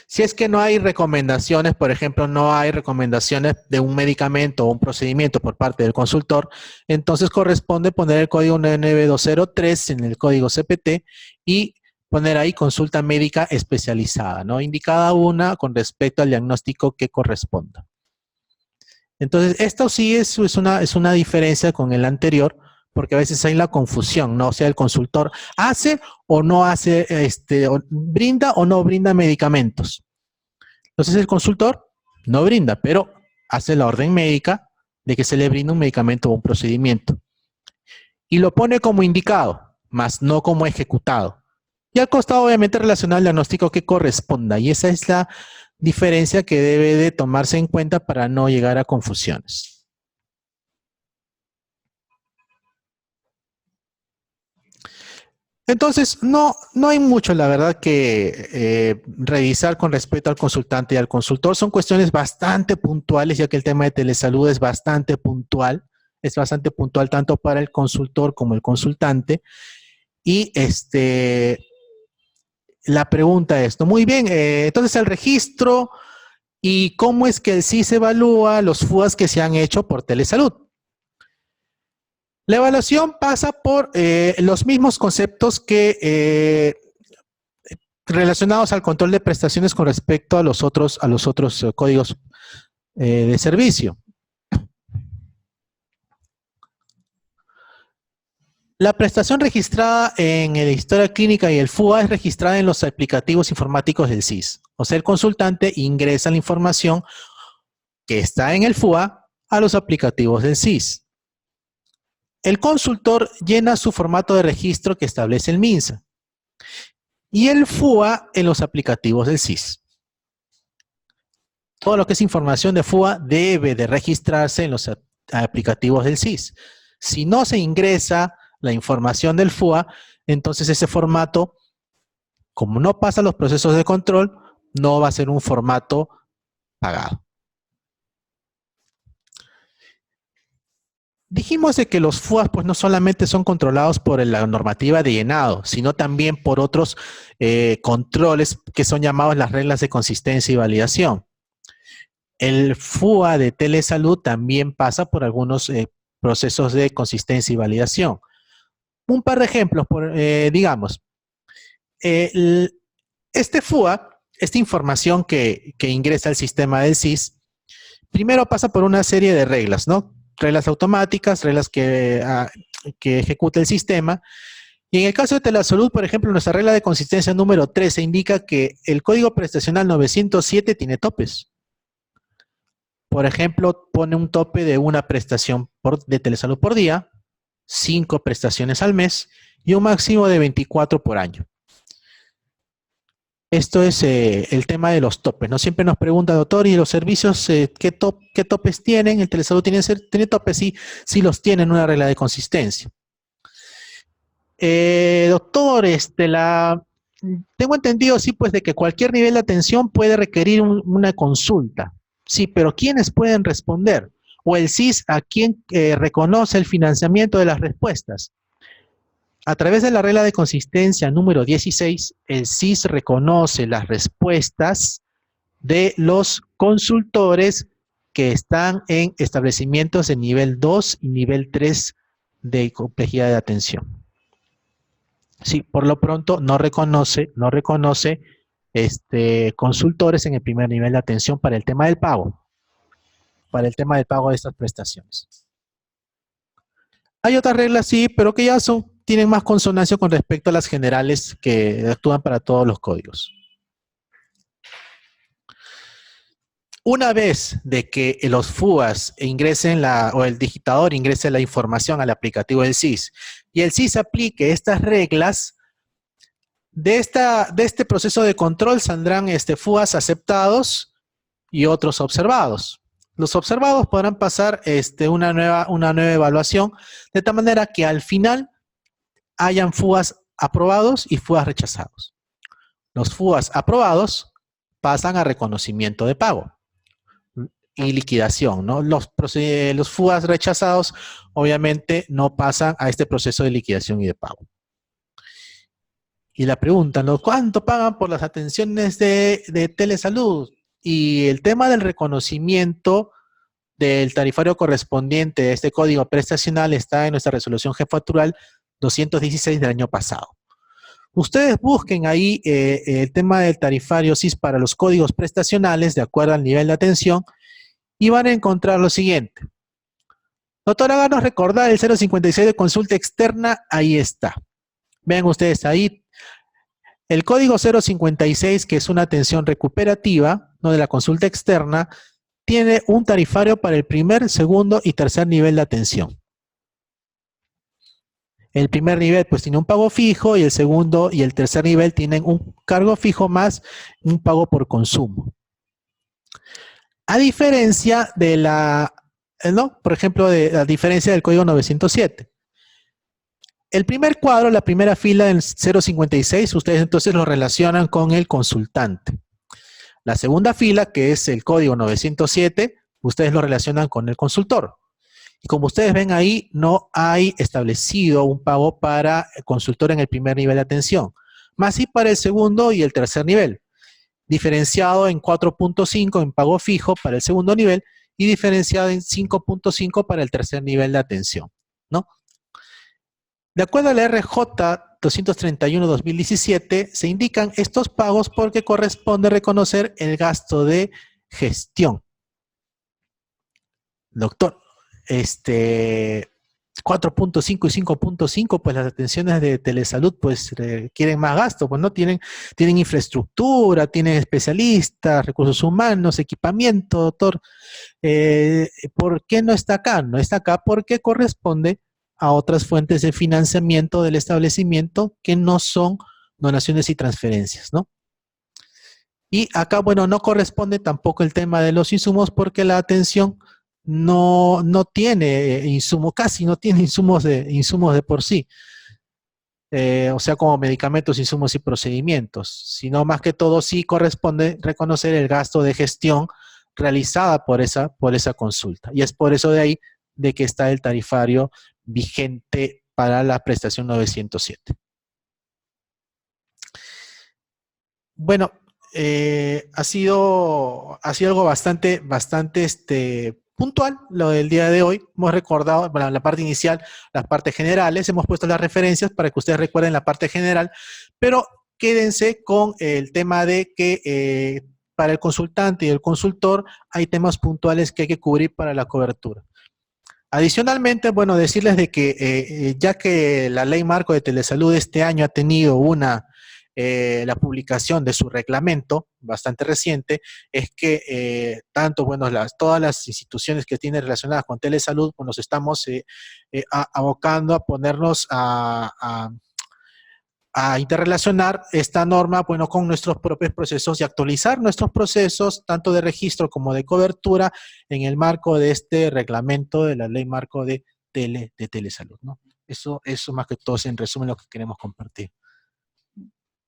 Si es que no hay recomendaciones, por ejemplo, no hay recomendaciones de un medicamento o un procedimiento por parte del consultor, entonces corresponde poner el código 99203 en el código CPT y poner ahí consulta médica especializada, ¿no? Indicada una con respecto al diagnóstico que corresponda. Entonces, esto sí es una diferencia con el anterior, porque a veces hay la confusión, ¿no? O sea, el consultor hace o no hace, brinda o no brinda medicamentos. Entonces, el consultor no brinda, pero hace la orden médica de que se le brinda un medicamento o un procedimiento. Y lo pone como indicado, más no como ejecutado. Y al costado, obviamente, relaciona el diagnóstico que corresponda. Y esa es la diferencia que debe de tomarse en cuenta para no llegar a confusiones. Entonces, no hay mucho, la verdad, que revisar con respecto al consultante y al consultor. Son cuestiones bastante puntuales, ya que el tema de telesalud es bastante puntual. Es bastante puntual tanto para el consultor como el consultante. Y la pregunta es, ¿no? Muy bien, entonces el registro y cómo es que el SIS evalúa los FUAs que se han hecho por telesalud. La evaluación pasa por los mismos conceptos que relacionados al control de prestaciones con respecto a los otros códigos de servicio. La prestación registrada en la historia clínica y el FUA es registrada en los aplicativos informáticos del SIS. O sea, el consultante ingresa la información que está en el FUA a los aplicativos del SIS. El consultor llena su formato de registro que establece el MINSA y el FUA en los aplicativos del SIS. Todo lo que es información de FUA debe de registrarse en los aplicativos del SIS. Si no se ingresa la información del FUA, entonces ese formato, como no pasa los procesos de control, no va a ser un formato pagado. Dijimos de que los FUAs pues no solamente son controlados por la normativa de llenado, sino también por otros controles que son llamados las reglas de consistencia y validación. El FUA de telesalud también pasa por algunos procesos de consistencia y validación. Un par de ejemplos, digamos, este FUA, esta información que ingresa al sistema del SIS, primero pasa por una serie de reglas, ¿no? Reglas automáticas, reglas que ejecuta el sistema. Y en el caso de telesalud, por ejemplo, nuestra regla de consistencia número 13 indica que el código prestacional 907 tiene topes. Por ejemplo, pone un tope de una prestación de telesalud por día, 5 prestaciones al mes y un máximo de 24 por año. Esto es el tema de los topes, ¿no? Siempre nos pregunta, doctor, ¿y los servicios qué topes tienen? ¿El telesalud tiene topes? Sí los tiene en una regla de consistencia. Doctor, tengo entendido, sí, pues, de que cualquier nivel de atención puede requerir una consulta. Sí, pero ¿quiénes pueden responder? O el SIS, ¿a quién reconoce el financiamiento de las respuestas? A través de la regla de consistencia número 16, el SIS reconoce las respuestas de los consultores que están en establecimientos de nivel 2 y nivel 3 de complejidad de atención. Sí, por lo pronto no reconoce consultores en el primer nivel de atención para el tema del pago. Para el tema del pago de estas prestaciones. Hay otras reglas, sí, pero que ya son tienen más consonancia con respecto a las generales que actúan para todos los códigos. Una vez de que los FUAs ingresen o el digitador ingrese la información al aplicativo del SIS y el SIS aplique estas reglas, de este proceso de control saldrán FUAs aceptados y otros observados. Los observados podrán pasar una nueva evaluación, de tal manera que al final hayan FUAs aprobados y FUAs rechazados. Los FUAs aprobados pasan a reconocimiento de pago y liquidación, ¿no? Los FUAs rechazados obviamente no pasan a este proceso de liquidación y de pago. Y la pregunta, ¿no? ¿Cuánto pagan por las atenciones de telesalud? Y el tema del reconocimiento del tarifario correspondiente a este código prestacional está en nuestra resolución jefatural 216 del año pasado. Ustedes busquen ahí el tema del tarifario SIS para los códigos prestacionales de acuerdo al nivel de atención y van a encontrar lo siguiente. Doctor, háganos recordar el 056 de consulta externa, ahí está. Vean ustedes ahí. El código 056, que es una atención recuperativa, no de la consulta externa, tiene un tarifario para el primer, segundo y tercer nivel de atención. El primer nivel pues tiene un pago fijo y el segundo y el tercer nivel tienen un cargo fijo más un pago por consumo. A diferencia de por ejemplo, de la diferencia del código 907. El primer cuadro, la primera fila del 056, ustedes entonces lo relacionan con el consultante. La segunda fila, que es el código 907, ustedes lo relacionan con el consultor. Y como ustedes ven ahí, no hay establecido un pago para el consultor en el primer nivel de atención, más sí para el segundo y el tercer nivel, diferenciado en 4.5 en pago fijo para el segundo nivel y diferenciado en 5.5 para el tercer nivel de atención, ¿no? De acuerdo a la RJ 231-2017, se indican estos pagos porque corresponde reconocer el gasto de gestión. Doctor, 4.5 y 5.5, pues las atenciones de telesalud pues requieren más gasto, pues no tienen infraestructura, tienen especialistas, recursos humanos, equipamiento, doctor. ¿Por qué no está acá? No está acá porque corresponde a otras fuentes de financiamiento del establecimiento que no son donaciones y transferencias, ¿no? Y acá, bueno, no corresponde tampoco el tema de los insumos porque la atención no tiene insumos, casi no tiene insumos de por sí. O sea, como medicamentos, insumos y procedimientos, sino más que todo sí corresponde reconocer el gasto de gestión realizada por esa consulta. Y es por eso de ahí de que está el tarifario vigente para la prestación 907. Bueno, ha sido algo bastante puntual lo del día de hoy. Hemos recordado, bueno, la parte inicial, las partes generales, hemos puesto las referencias para que ustedes recuerden la parte general, pero quédense con el tema de que para el consultante y el consultor hay temas puntuales que hay que cubrir para la cobertura. Adicionalmente, bueno, decirles de que ya que la Ley Marco de Telesalud este año ha tenido la publicación de su reglamento, bastante reciente, es que tanto, bueno, todas las instituciones que tienen relacionadas con telesalud, pues nos estamos abocando a ponernos a interrelacionar esta norma, bueno, con nuestros propios procesos y actualizar nuestros procesos, tanto de registro como de cobertura, en el marco de este reglamento de la Ley Marco de Telesalud, ¿no? Eso más que todo es en resumen lo que queremos compartir.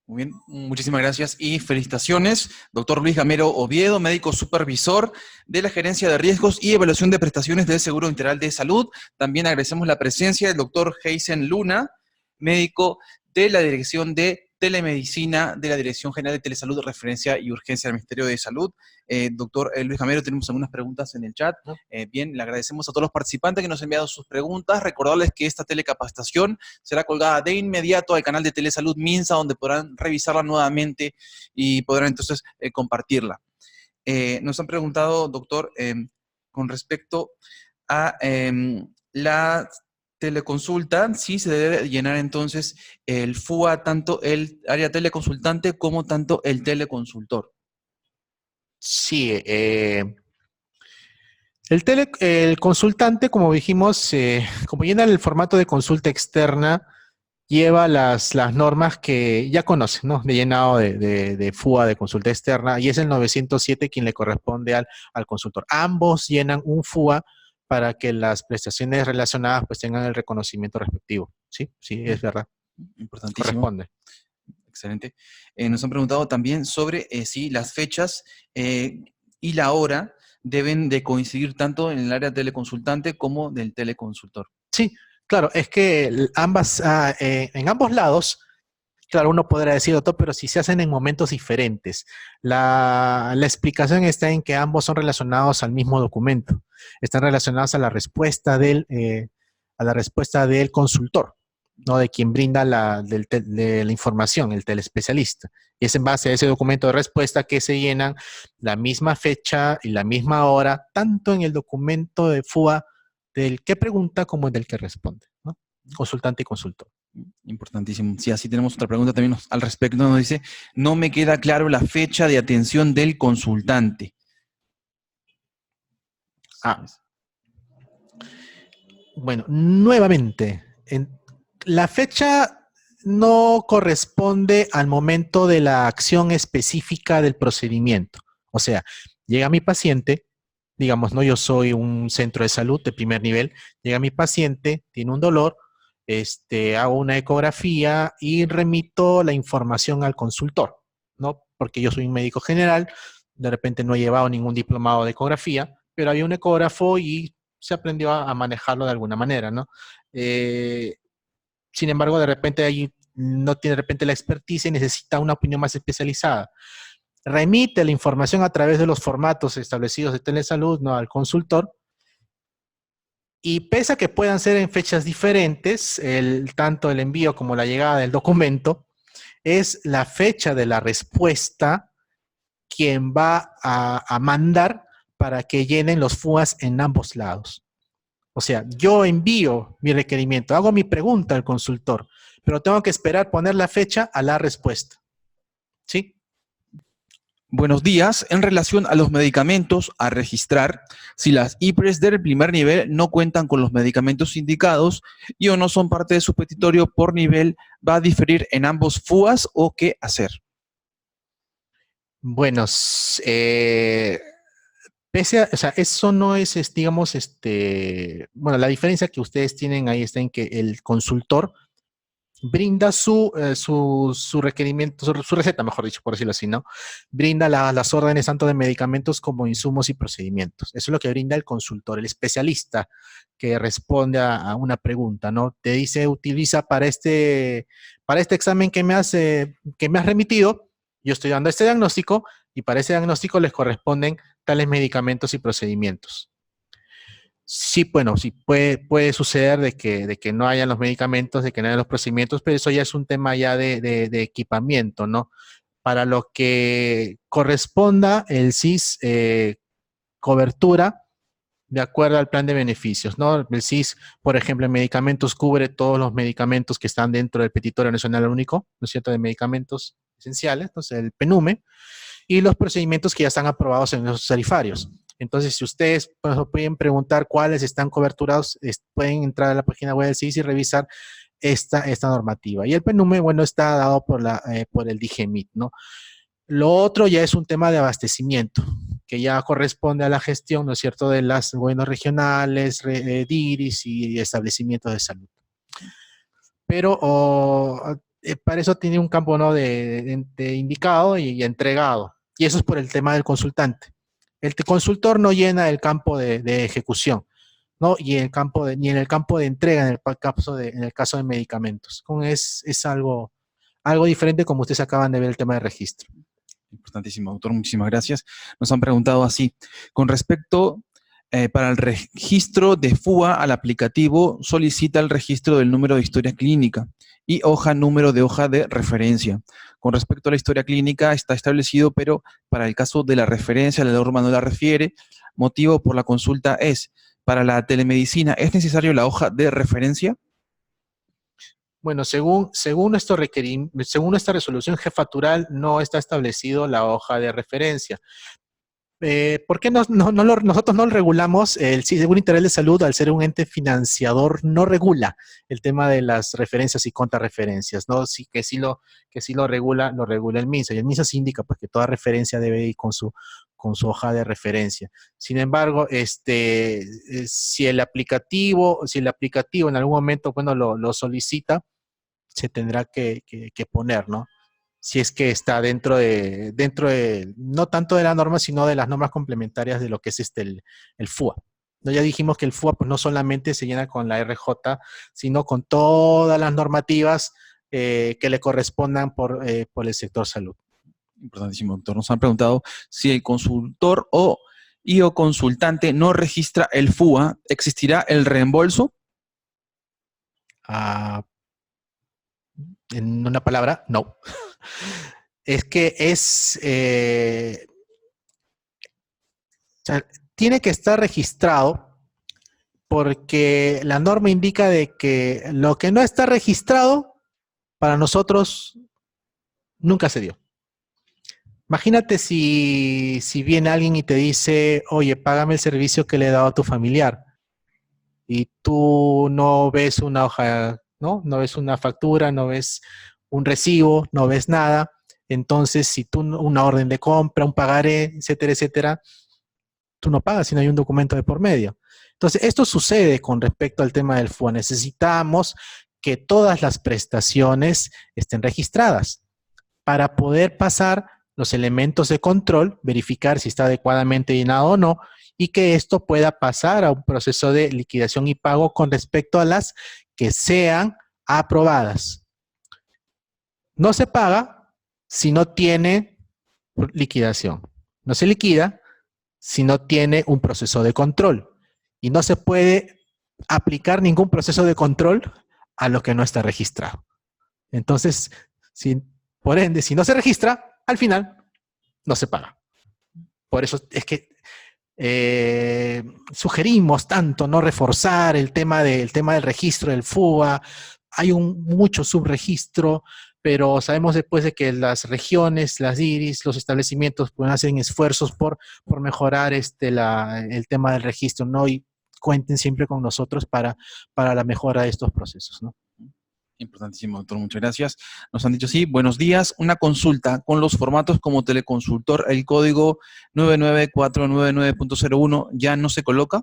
Muy bien, muchísimas gracias y felicitaciones. Doctor Luis Gamero Oviedo, médico supervisor de la Gerencia de Riesgos y Evaluación de Prestaciones del Seguro Integral de Salud. También agradecemos la presencia del doctor Heisen Luna, médico de la Dirección de Telemedicina de la Dirección General de Telesalud, Referencia y Urgencia del Ministerio de Salud. Doctor Luis Gamero, tenemos algunas preguntas en el chat. Bien, le agradecemos a todos los participantes que nos han enviado sus preguntas. Recordarles que esta telecapacitación será colgada de inmediato al canal de Telesalud Minsa, donde podrán revisarla nuevamente y podrán entonces compartirla. Nos han preguntado, doctor, con respecto a la teleconsulta, sí se debe llenar entonces el FUA, tanto el área teleconsultante como tanto el teleconsultor. Sí, el consultante, como dijimos, como llena el formato de consulta externa, lleva las normas que ya conocen, ¿no? De llenado de FUA, de consulta externa, y es el 907 quien le corresponde al consultor. Ambos llenan un FUA para que las prestaciones relacionadas pues tengan el reconocimiento respectivo. Sí, sí, es verdad. Importantísimo. Corresponde. Excelente. Nos han preguntado también sobre si las fechas y la hora deben de coincidir tanto en el área teleconsultante como del teleconsultor. Sí, claro, es que en ambos lados, claro, uno podrá decir otro, pero si se hacen en momentos diferentes. La explicación está en que ambos son relacionados al mismo documento. Están relacionados a la respuesta del consultor, ¿no? De quien brinda de la información, el telespecialista. Y es en base a ese documento de respuesta que se llenan la misma fecha y la misma hora, tanto en el documento de FUA del que pregunta como del que responde, ¿no? Consultante y consultor. Importantísimo. Sí, así tenemos otra pregunta también al respecto. Nos dice, no me queda claro la fecha de atención del consultante. Bueno, nuevamente, la fecha no corresponde al momento de la acción específica del procedimiento. O sea, llega mi paciente, digamos, no, yo soy un centro de salud de primer nivel, llega mi paciente, tiene un dolor, hago una ecografía y remito la información al consultor, ¿no? Porque yo soy un médico general, de repente no he llevado ningún diplomado de ecografía, pero había un ecógrafo y se aprendió a manejarlo de alguna manera, ¿no? Sin embargo, de repente ahí no tiene de repente la experticia y necesita una opinión más especializada. Remite la información a través de los formatos establecidos de telesalud, ¿no? Al consultor. Y pese a que puedan ser en fechas diferentes, tanto el envío como la llegada del documento, es la fecha de la respuesta quien va a mandar para que llenen los FUAs en ambos lados. O sea, yo envío mi requerimiento, hago mi pregunta al consultor, pero tengo que esperar poner la fecha a la respuesta. ¿Sí? Buenos días. En relación a los medicamentos a registrar, si las IPRES del primer nivel no cuentan con los medicamentos indicados y o no son parte de su petitorio por nivel, ¿va a diferir en ambos FUAs o qué hacer? Bueno, o sea, eso no es, digamos, bueno, la diferencia que ustedes tienen ahí está en que el consultor brinda su requerimiento, su receta, mejor dicho, por decirlo así, ¿no? Brinda las órdenes tanto de medicamentos como insumos y procedimientos. Eso es lo que brinda el consultor, el especialista que responde a una pregunta, ¿no? Te dice, utiliza para este examen que me has remitido, yo estoy dando este diagnóstico y para ese diagnóstico les corresponden tales medicamentos y procedimientos. Sí, bueno, sí puede suceder de que no hayan los medicamentos, de que no hayan los procedimientos, pero eso ya es un tema ya de equipamiento, ¿no? Para lo que corresponda el SIS cobertura de acuerdo al plan de beneficios, ¿no? El SIS, por ejemplo, en medicamentos cubre todos los medicamentos que están dentro del Petitorio Nacional Único, ¿no es cierto?, de medicamentos esenciales, entonces el PENUME, y los procedimientos que ya están aprobados en los tarifarios. Entonces, si ustedes pueden preguntar cuáles están coberturados, pueden entrar a la página web del CIS y revisar esta normativa. Y el PENUME, bueno, está dado por el DIGEMIT, ¿no? Lo otro ya es un tema de abastecimiento, que ya corresponde a la gestión, ¿no es cierto?, de los gobiernos regionales, DIRIS y establecimientos de salud. Pero para eso tiene un campo, ¿no?, de indicado y entregado. Y eso es por el tema del consultante. El consultor no llena el campo de ejecución, ¿no? Y ni en el campo de entrega, en el caso de medicamentos. Es algo diferente, como ustedes acaban de ver el tema de registro. Importantísimo, doctor. Muchísimas gracias. Nos han preguntado así, con respecto para el registro de FUA al aplicativo, solicita el registro del número de historia clínica y número de hoja de referencia. Con respecto a la historia clínica está establecido, pero para el caso de la referencia, la norma no la refiere. Motivo por la consulta es, para la telemedicina, ¿es necesario la hoja de referencia? Bueno, según esta resolución jefatural, no está establecido la hoja de referencia. ¿Por qué nosotros no regulamos? El Seguro Integral de Salud, al ser un ente financiador, no regula el tema de las referencias y contrarreferencias, ¿no? Sí, que sí lo regula el MINSA. Y el MINSA sí indica pues, que toda referencia debe ir con su hoja de referencia. Sin embargo, si el aplicativo en algún momento, bueno, lo solicita, se tendrá que poner, ¿no? Si es que está dentro de, no tanto de la norma, sino de las normas complementarias de lo que es el FUA. ¿No? Ya dijimos que el FUA pues, no solamente se llena con la RJ, sino con todas las normativas que le correspondan por el sector salud. Importantísimo, doctor. Nos han preguntado si el consultor o consultante no registra el FUA, ¿existirá el reembolso? En una palabra, no. Es que o sea, tiene que estar registrado porque la norma indica de que lo que no está registrado para nosotros nunca se dio. Imagínate si viene alguien y te dice, oye, págame el servicio que le he dado a tu familiar y tú no ves una hoja, ¿no? No ves una factura, no ves un recibo, no ves nada. Entonces, si tú una orden de compra, un pagaré, etcétera, etcétera, tú no pagas si no hay un documento de por medio. Entonces, esto sucede con respecto al tema del FUA. Necesitamos que todas las prestaciones estén registradas para poder pasar los elementos de control, verificar si está adecuadamente llenado o no, y que esto pueda pasar a un proceso de liquidación y pago con respecto a las que sean aprobadas. No se paga si no tiene liquidación. No se liquida si no tiene un proceso de control. Y no se puede aplicar ningún proceso de control a lo que no está registrado. Entonces, por ende, si no se registra, al final no se paga. Por eso es que sugerimos tanto no reforzar el tema del registro del FUA. Hay mucho subregistro, pero sabemos después de que las regiones, las IRIS, los establecimientos pueden hacer esfuerzos por mejorar el tema del registro, ¿no? Y cuenten siempre con nosotros para la mejora de estos procesos, ¿no? Importantísimo, doctor. Muchas gracias. Nos han dicho, sí, buenos días. Una consulta con los formatos como teleconsultor, el código 99499.01 ya no se coloca.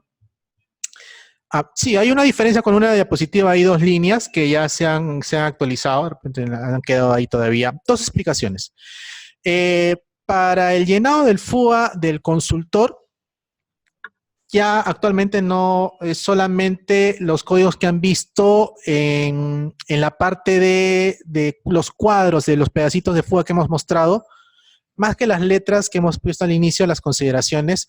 Sí, hay una diferencia con una diapositiva. Hay dos líneas que ya se han actualizado, de repente han quedado ahí todavía. Dos explicaciones. Para el llenado del FUA del consultor, ya actualmente no es solamente los códigos que han visto en la parte de los cuadros, de los pedacitos de FUA que hemos mostrado, más que las letras que hemos puesto al inicio, las consideraciones.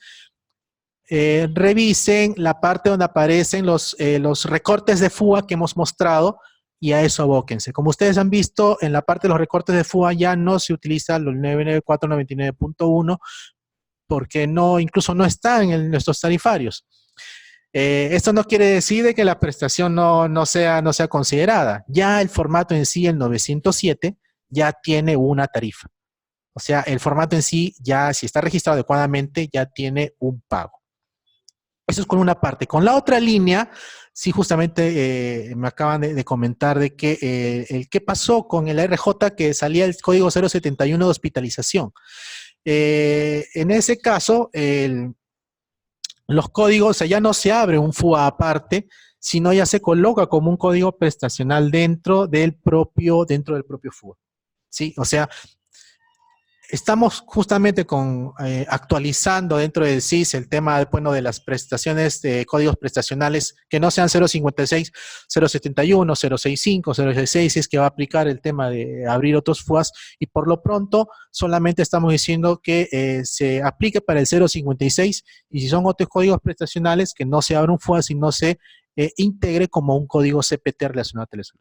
Revisen la parte donde aparecen los recortes de FUA que hemos mostrado y a eso abóquense. Como ustedes han visto, en la parte de los recortes de FUA ya no se utiliza los 99499.1 porque incluso no está en nuestros tarifarios. Esto no quiere decir de que la prestación no sea considerada. Ya el formato en sí, el 907, ya tiene una tarifa. O sea, el formato en sí, ya si está registrado adecuadamente, ya tiene un pago. Eso es con una parte. Con la otra línea, sí, justamente me acaban de comentar de que qué pasó con el RJ que salía el código 071 de hospitalización. En ese caso, los códigos, o sea, ya no se abre un FUA aparte, sino ya se coloca como un código prestacional dentro del propio FUA. ¿Sí? O sea, estamos justamente actualizando dentro del SIS el tema, bueno, de las prestaciones de códigos prestacionales que no sean 056, 071, 065, 066, es que va a aplicar el tema de abrir otros FUAs, y por lo pronto solamente estamos diciendo que se aplique para el 056, y si son otros códigos prestacionales, que no se abra un FUA, sino se integre como un código CPT relacionado a telesalud.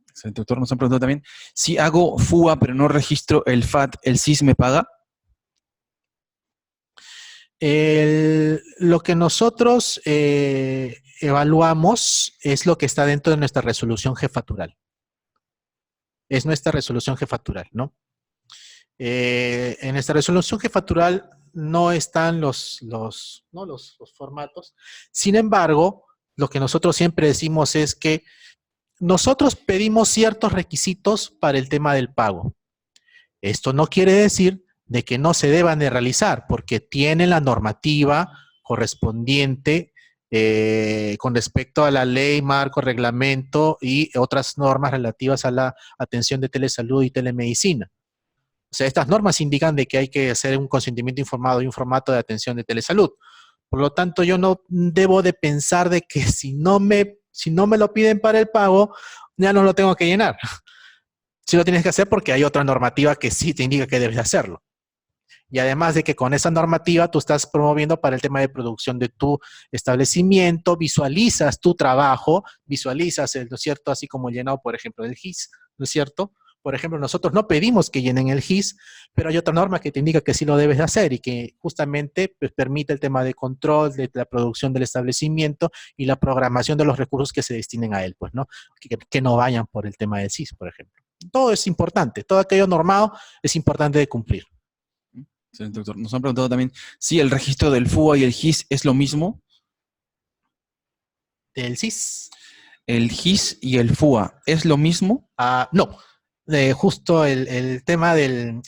Excelente, doctor. Nos han preguntado también, si hago FUA pero no registro el FAT, ¿el SIS me paga? Lo que nosotros evaluamos es lo que está dentro de nuestra resolución jefatural. Es nuestra resolución jefatural, ¿no? En esta resolución jefatural no están los formatos. Sin embargo, lo que nosotros siempre decimos es que nosotros pedimos ciertos requisitos para el tema del pago. Esto no quiere decir de que no se deban de realizar, porque tiene la normativa correspondiente con respecto a la ley, marco, reglamento y otras normas relativas a la atención de telesalud y telemedicina. O sea, estas normas indican de que hay que hacer un consentimiento informado y un formato de atención de telesalud. Por lo tanto, yo no debo de pensar de que si no me lo piden para el pago, ya no lo tengo que llenar. Sí lo tienes que hacer porque hay otra normativa que sí te indica que debes hacerlo. Y además de que con esa normativa tú estás promoviendo para el tema de producción de tu establecimiento, visualizas tu trabajo, visualizas, ¿no es cierto? Así como el llenado, por ejemplo, del GIS, ¿no es cierto? Por ejemplo, nosotros no pedimos que llenen el GIS, pero hay otra norma que te indica que sí lo debes de hacer y que justamente pues, permite el tema de control de la producción del establecimiento y la programación de los recursos que se destinen a él, pues, ¿no? Que no vayan por el tema del CIS, por ejemplo. Todo es importante, todo aquello normado es importante de cumplir. Excelente, doctor. Nos han preguntado también si el registro del FUA y el GIS es lo mismo. ¿Del CIS? ¿El GIS y el FUA es lo mismo? No. Justo el tema del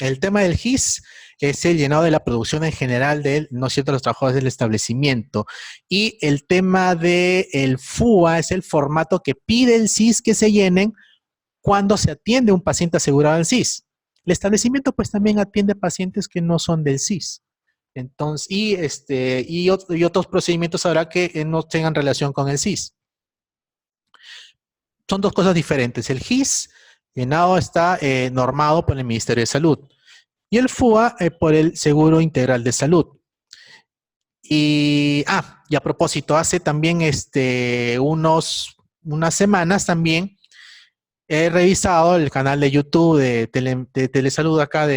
GIS es el llenado de la producción en general de, ¿no es cierto?, los trabajadores del establecimiento. Y el tema del FUA es el formato que pide el CIS que se llenen cuando se atiende a un paciente asegurado del CIS. El establecimiento pues también atiende pacientes que no son del CIS. Entonces, y otros procedimientos habrá que no tengan relación con el CIS. Son dos cosas diferentes. El GIS llenado está normado por el Ministerio de Salud y el FUA por el Seguro Integral de Salud. Y a propósito, hace también unas semanas también he revisado el canal de YouTube de Telesalud acá,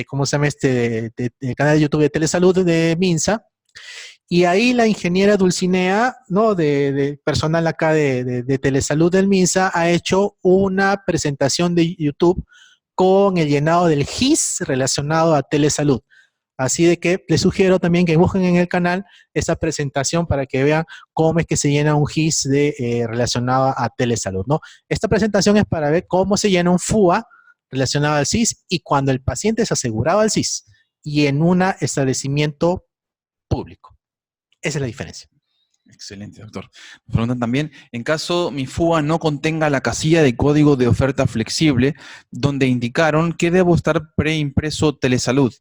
¿cómo se llama el canal de YouTube de Telesalud de Minsa? Y ahí la ingeniera Dulcinea, ¿no? De personal acá de Telesalud del Minsa, ha hecho una presentación de YouTube con el llenado del GIS relacionado a Telesalud. Así de que les sugiero también que busquen en el canal esa presentación para que vean cómo es que se llena un GIS relacionado a telesalud, ¿no? Esta presentación es para ver cómo se llena un FUA relacionado al CIS y cuando el paciente es asegurado al CIS y en un establecimiento público. Esa es la diferencia. Excelente, doctor. Nos preguntan también, en caso mi FUA no contenga la casilla de código de oferta flexible, donde indicaron que debo estar preimpreso telesalud.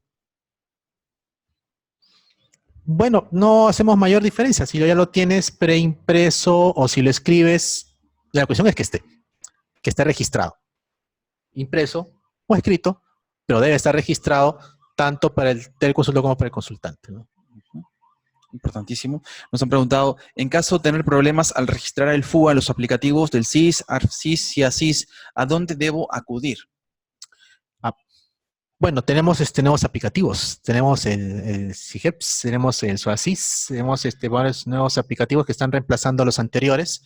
Bueno, no hacemos mayor diferencia. Si ya lo tienes preimpreso o si lo escribes, la cuestión es que esté registrado. Impreso o escrito, pero debe estar registrado tanto para el teleconsultor como para el consultante, ¿no? Importantísimo. Nos han preguntado, en caso de tener problemas al registrar el FUA en los aplicativos del CIS, ARCIS y ASIS, ¿a dónde debo acudir? Bueno, tenemos nuevos aplicativos. Tenemos el CIGEPS, tenemos el SOASIS, tenemos varios nuevos aplicativos que están reemplazando a los anteriores.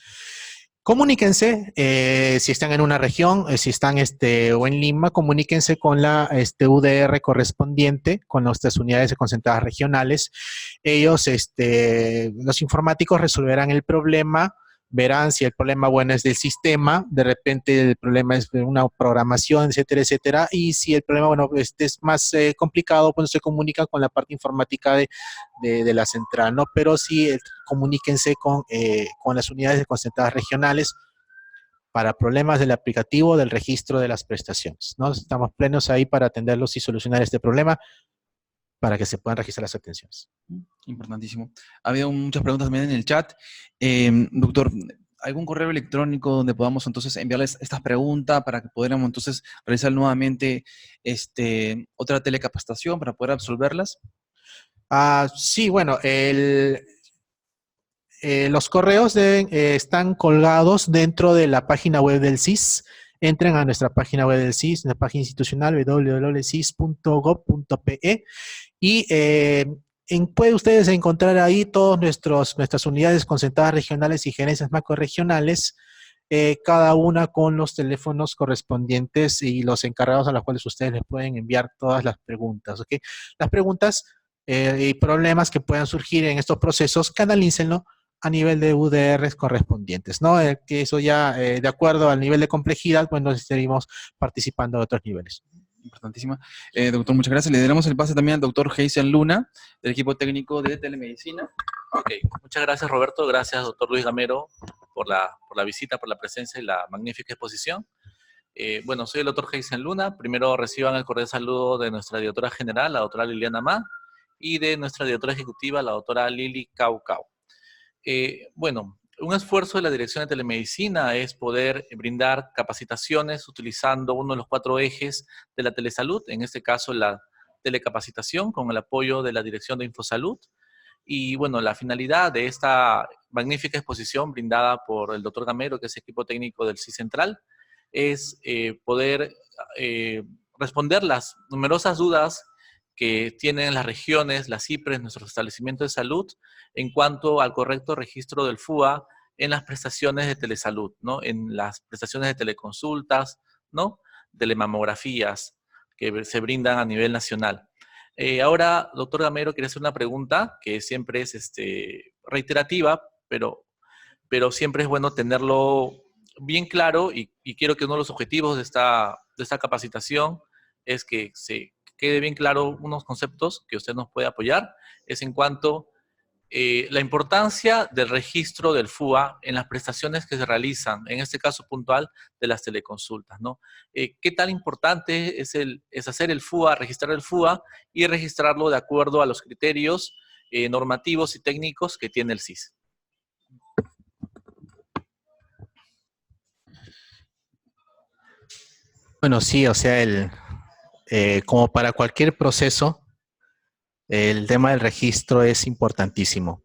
Comuníquense, si están en una región, si están o en Lima, comuníquense con la UDR correspondiente, con nuestras unidades concentradas regionales. Ellos, los informáticos resolverán el problema, verán si el problema, bueno, es del sistema, de repente el problema es de una programación, etcétera, etcétera, y si el problema, bueno, es más complicado, pues se comunica con la parte informática de la central, ¿no? Pero sí, comuníquense con las unidades concentradas regionales para problemas del aplicativo, del registro de las prestaciones, ¿no? Estamos plenos ahí para atenderlos y solucionar este problema para que se puedan registrar las atenciones. Importantísimo. Ha habido muchas preguntas también en el chat. Doctor, ¿algún correo electrónico donde podamos entonces enviarles estas preguntas para que pudiéramos entonces realizar nuevamente otra telecapacitación para poder absolverlas? Sí, bueno, los correos están colgados dentro de la página web del CIS. Entren a nuestra página web del CIS, la página institucional www.cis.gov.pe y pueden ustedes encontrar ahí todas nuestras unidades concentradas regionales y gerencias macroregionales, cada una con los teléfonos correspondientes y los encargados a los cuales ustedes les pueden enviar todas las preguntas, ¿ok? Las preguntas y problemas que puedan surgir en estos procesos, canalícenlo a nivel de UDRs correspondientes, ¿no? Que eso ya, de acuerdo al nivel de complejidad, pues nos seguimos participando de otros niveles. Importantísima. Doctor, muchas gracias. Le daremos el pase también al doctor Heisen Luna, del equipo técnico de telemedicina. Ok, muchas gracias Roberto, gracias doctor Luis Gamero por la visita, por la presencia y la magnífica exposición. Bueno, soy el doctor Heisen Luna. Primero reciban el cordial saludo de nuestra directora general, la doctora Liliana Ma, y de nuestra directora ejecutiva, la doctora Lili Caucau. Bueno, un esfuerzo de la Dirección de Telemedicina es poder brindar capacitaciones utilizando uno de los 4 ejes de la telesalud, en este caso la telecapacitación con el apoyo de la Dirección de Infosalud. Y bueno, la finalidad de esta magnífica exposición brindada por el doctor Gamero, que es equipo técnico del CIS Central, es poder responder las numerosas dudas que tienen las regiones, las IPRES, nuestros establecimientos de salud, en cuanto al correcto registro del FUA en las prestaciones de telesalud, ¿no? En las prestaciones de teleconsultas, ¿no? Telemamografías que se brindan a nivel nacional. Ahora, doctor Gamero, quiere hacer una pregunta que siempre es reiterativa, pero siempre es bueno tenerlo bien claro y quiero que uno de los objetivos de esta capacitación es que se quede bien claro unos conceptos que usted nos puede apoyar, es en cuanto la importancia del registro del FUA en las prestaciones que se realizan, en este caso puntual de las teleconsultas, ¿no? ¿Qué tan importante es hacer el FUA, registrar el FUA y registrarlo de acuerdo a los criterios normativos y técnicos que tiene el CIS? Bueno, sí, o sea, como para cualquier proceso, el tema del registro es importantísimo.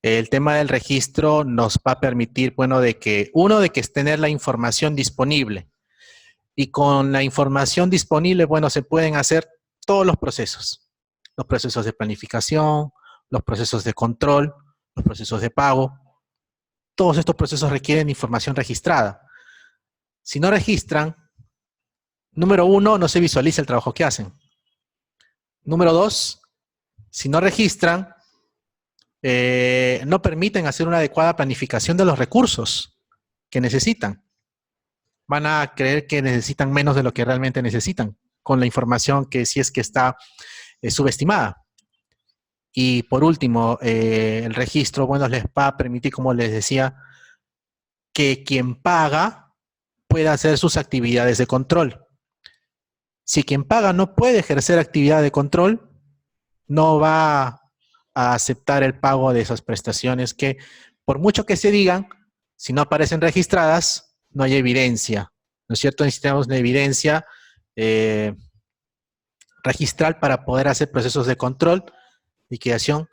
El tema del registro nos va a permitir, bueno, de que es tener la información disponible. Y con la información disponible, bueno, se pueden hacer todos los procesos. Los procesos de planificación, los procesos de control, los procesos de pago. Todos estos procesos requieren información registrada. Si no registran, número 1, no se visualiza el trabajo que hacen. Número 2, si no registran, no permiten hacer una adecuada planificación de los recursos que necesitan. Van a creer que necesitan menos de lo que realmente necesitan, con la información que si es que está subestimada. Y por último, el registro, bueno, les va a permitir, como les decía, que quien paga pueda hacer sus actividades de control. Si quien paga no puede ejercer actividad de control, no va a aceptar el pago de esas prestaciones que, por mucho que se digan, si no aparecen registradas, no hay evidencia, ¿no es cierto? Necesitamos una evidencia registral para poder hacer procesos de control, liquidación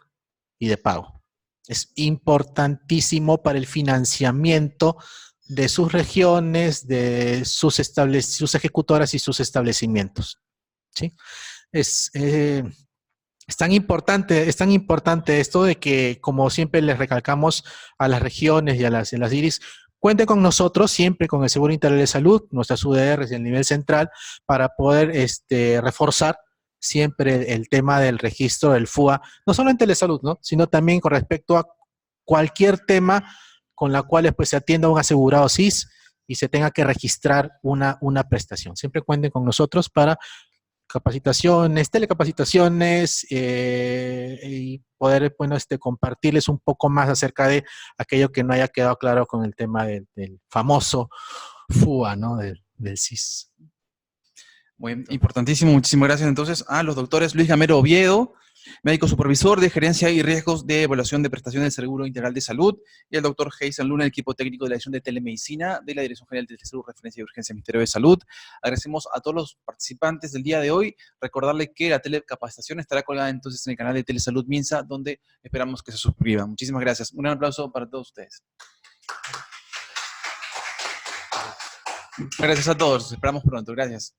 y de pago. Es importantísimo para el financiamiento de sus regiones, de sus ejecutoras y sus establecimientos, ¿sí? Es tan importante esto de que, como siempre les recalcamos a las regiones y a las IRIS, cuenten con nosotros siempre con el Seguro Integral de Salud, nuestras UDRs y el nivel central, para poder reforzar siempre el tema del registro del FUA, no solo en telesalud, ¿no? Sino también con respecto a cualquier tema con la cual pues, se atienda un asegurado CIS y se tenga que registrar una prestación. Siempre cuenten con nosotros para capacitaciones, telecapacitaciones y poder, bueno, compartirles un poco más acerca de aquello que no haya quedado claro con el tema del famoso FUA, ¿no? Del CIS. Muy importantísimo, muchísimas gracias entonces a los doctores Luis Gamero Oviedo, médico supervisor de gerencia y riesgos de evaluación de prestaciones del Seguro Integral de Salud, y el doctor Heisen Luna, el equipo técnico de la Dirección de Telemedicina de la Dirección General de Salud, Referencia y Urgencia del Ministerio de Salud. Agradecemos a todos los participantes del día de hoy. Recordarles que la telecapacitación estará colgada entonces en el canal de Telesalud Minsa, donde esperamos que se suscriban. Muchísimas gracias. Un gran aplauso para todos ustedes. Gracias a todos. Nos esperamos pronto. Gracias.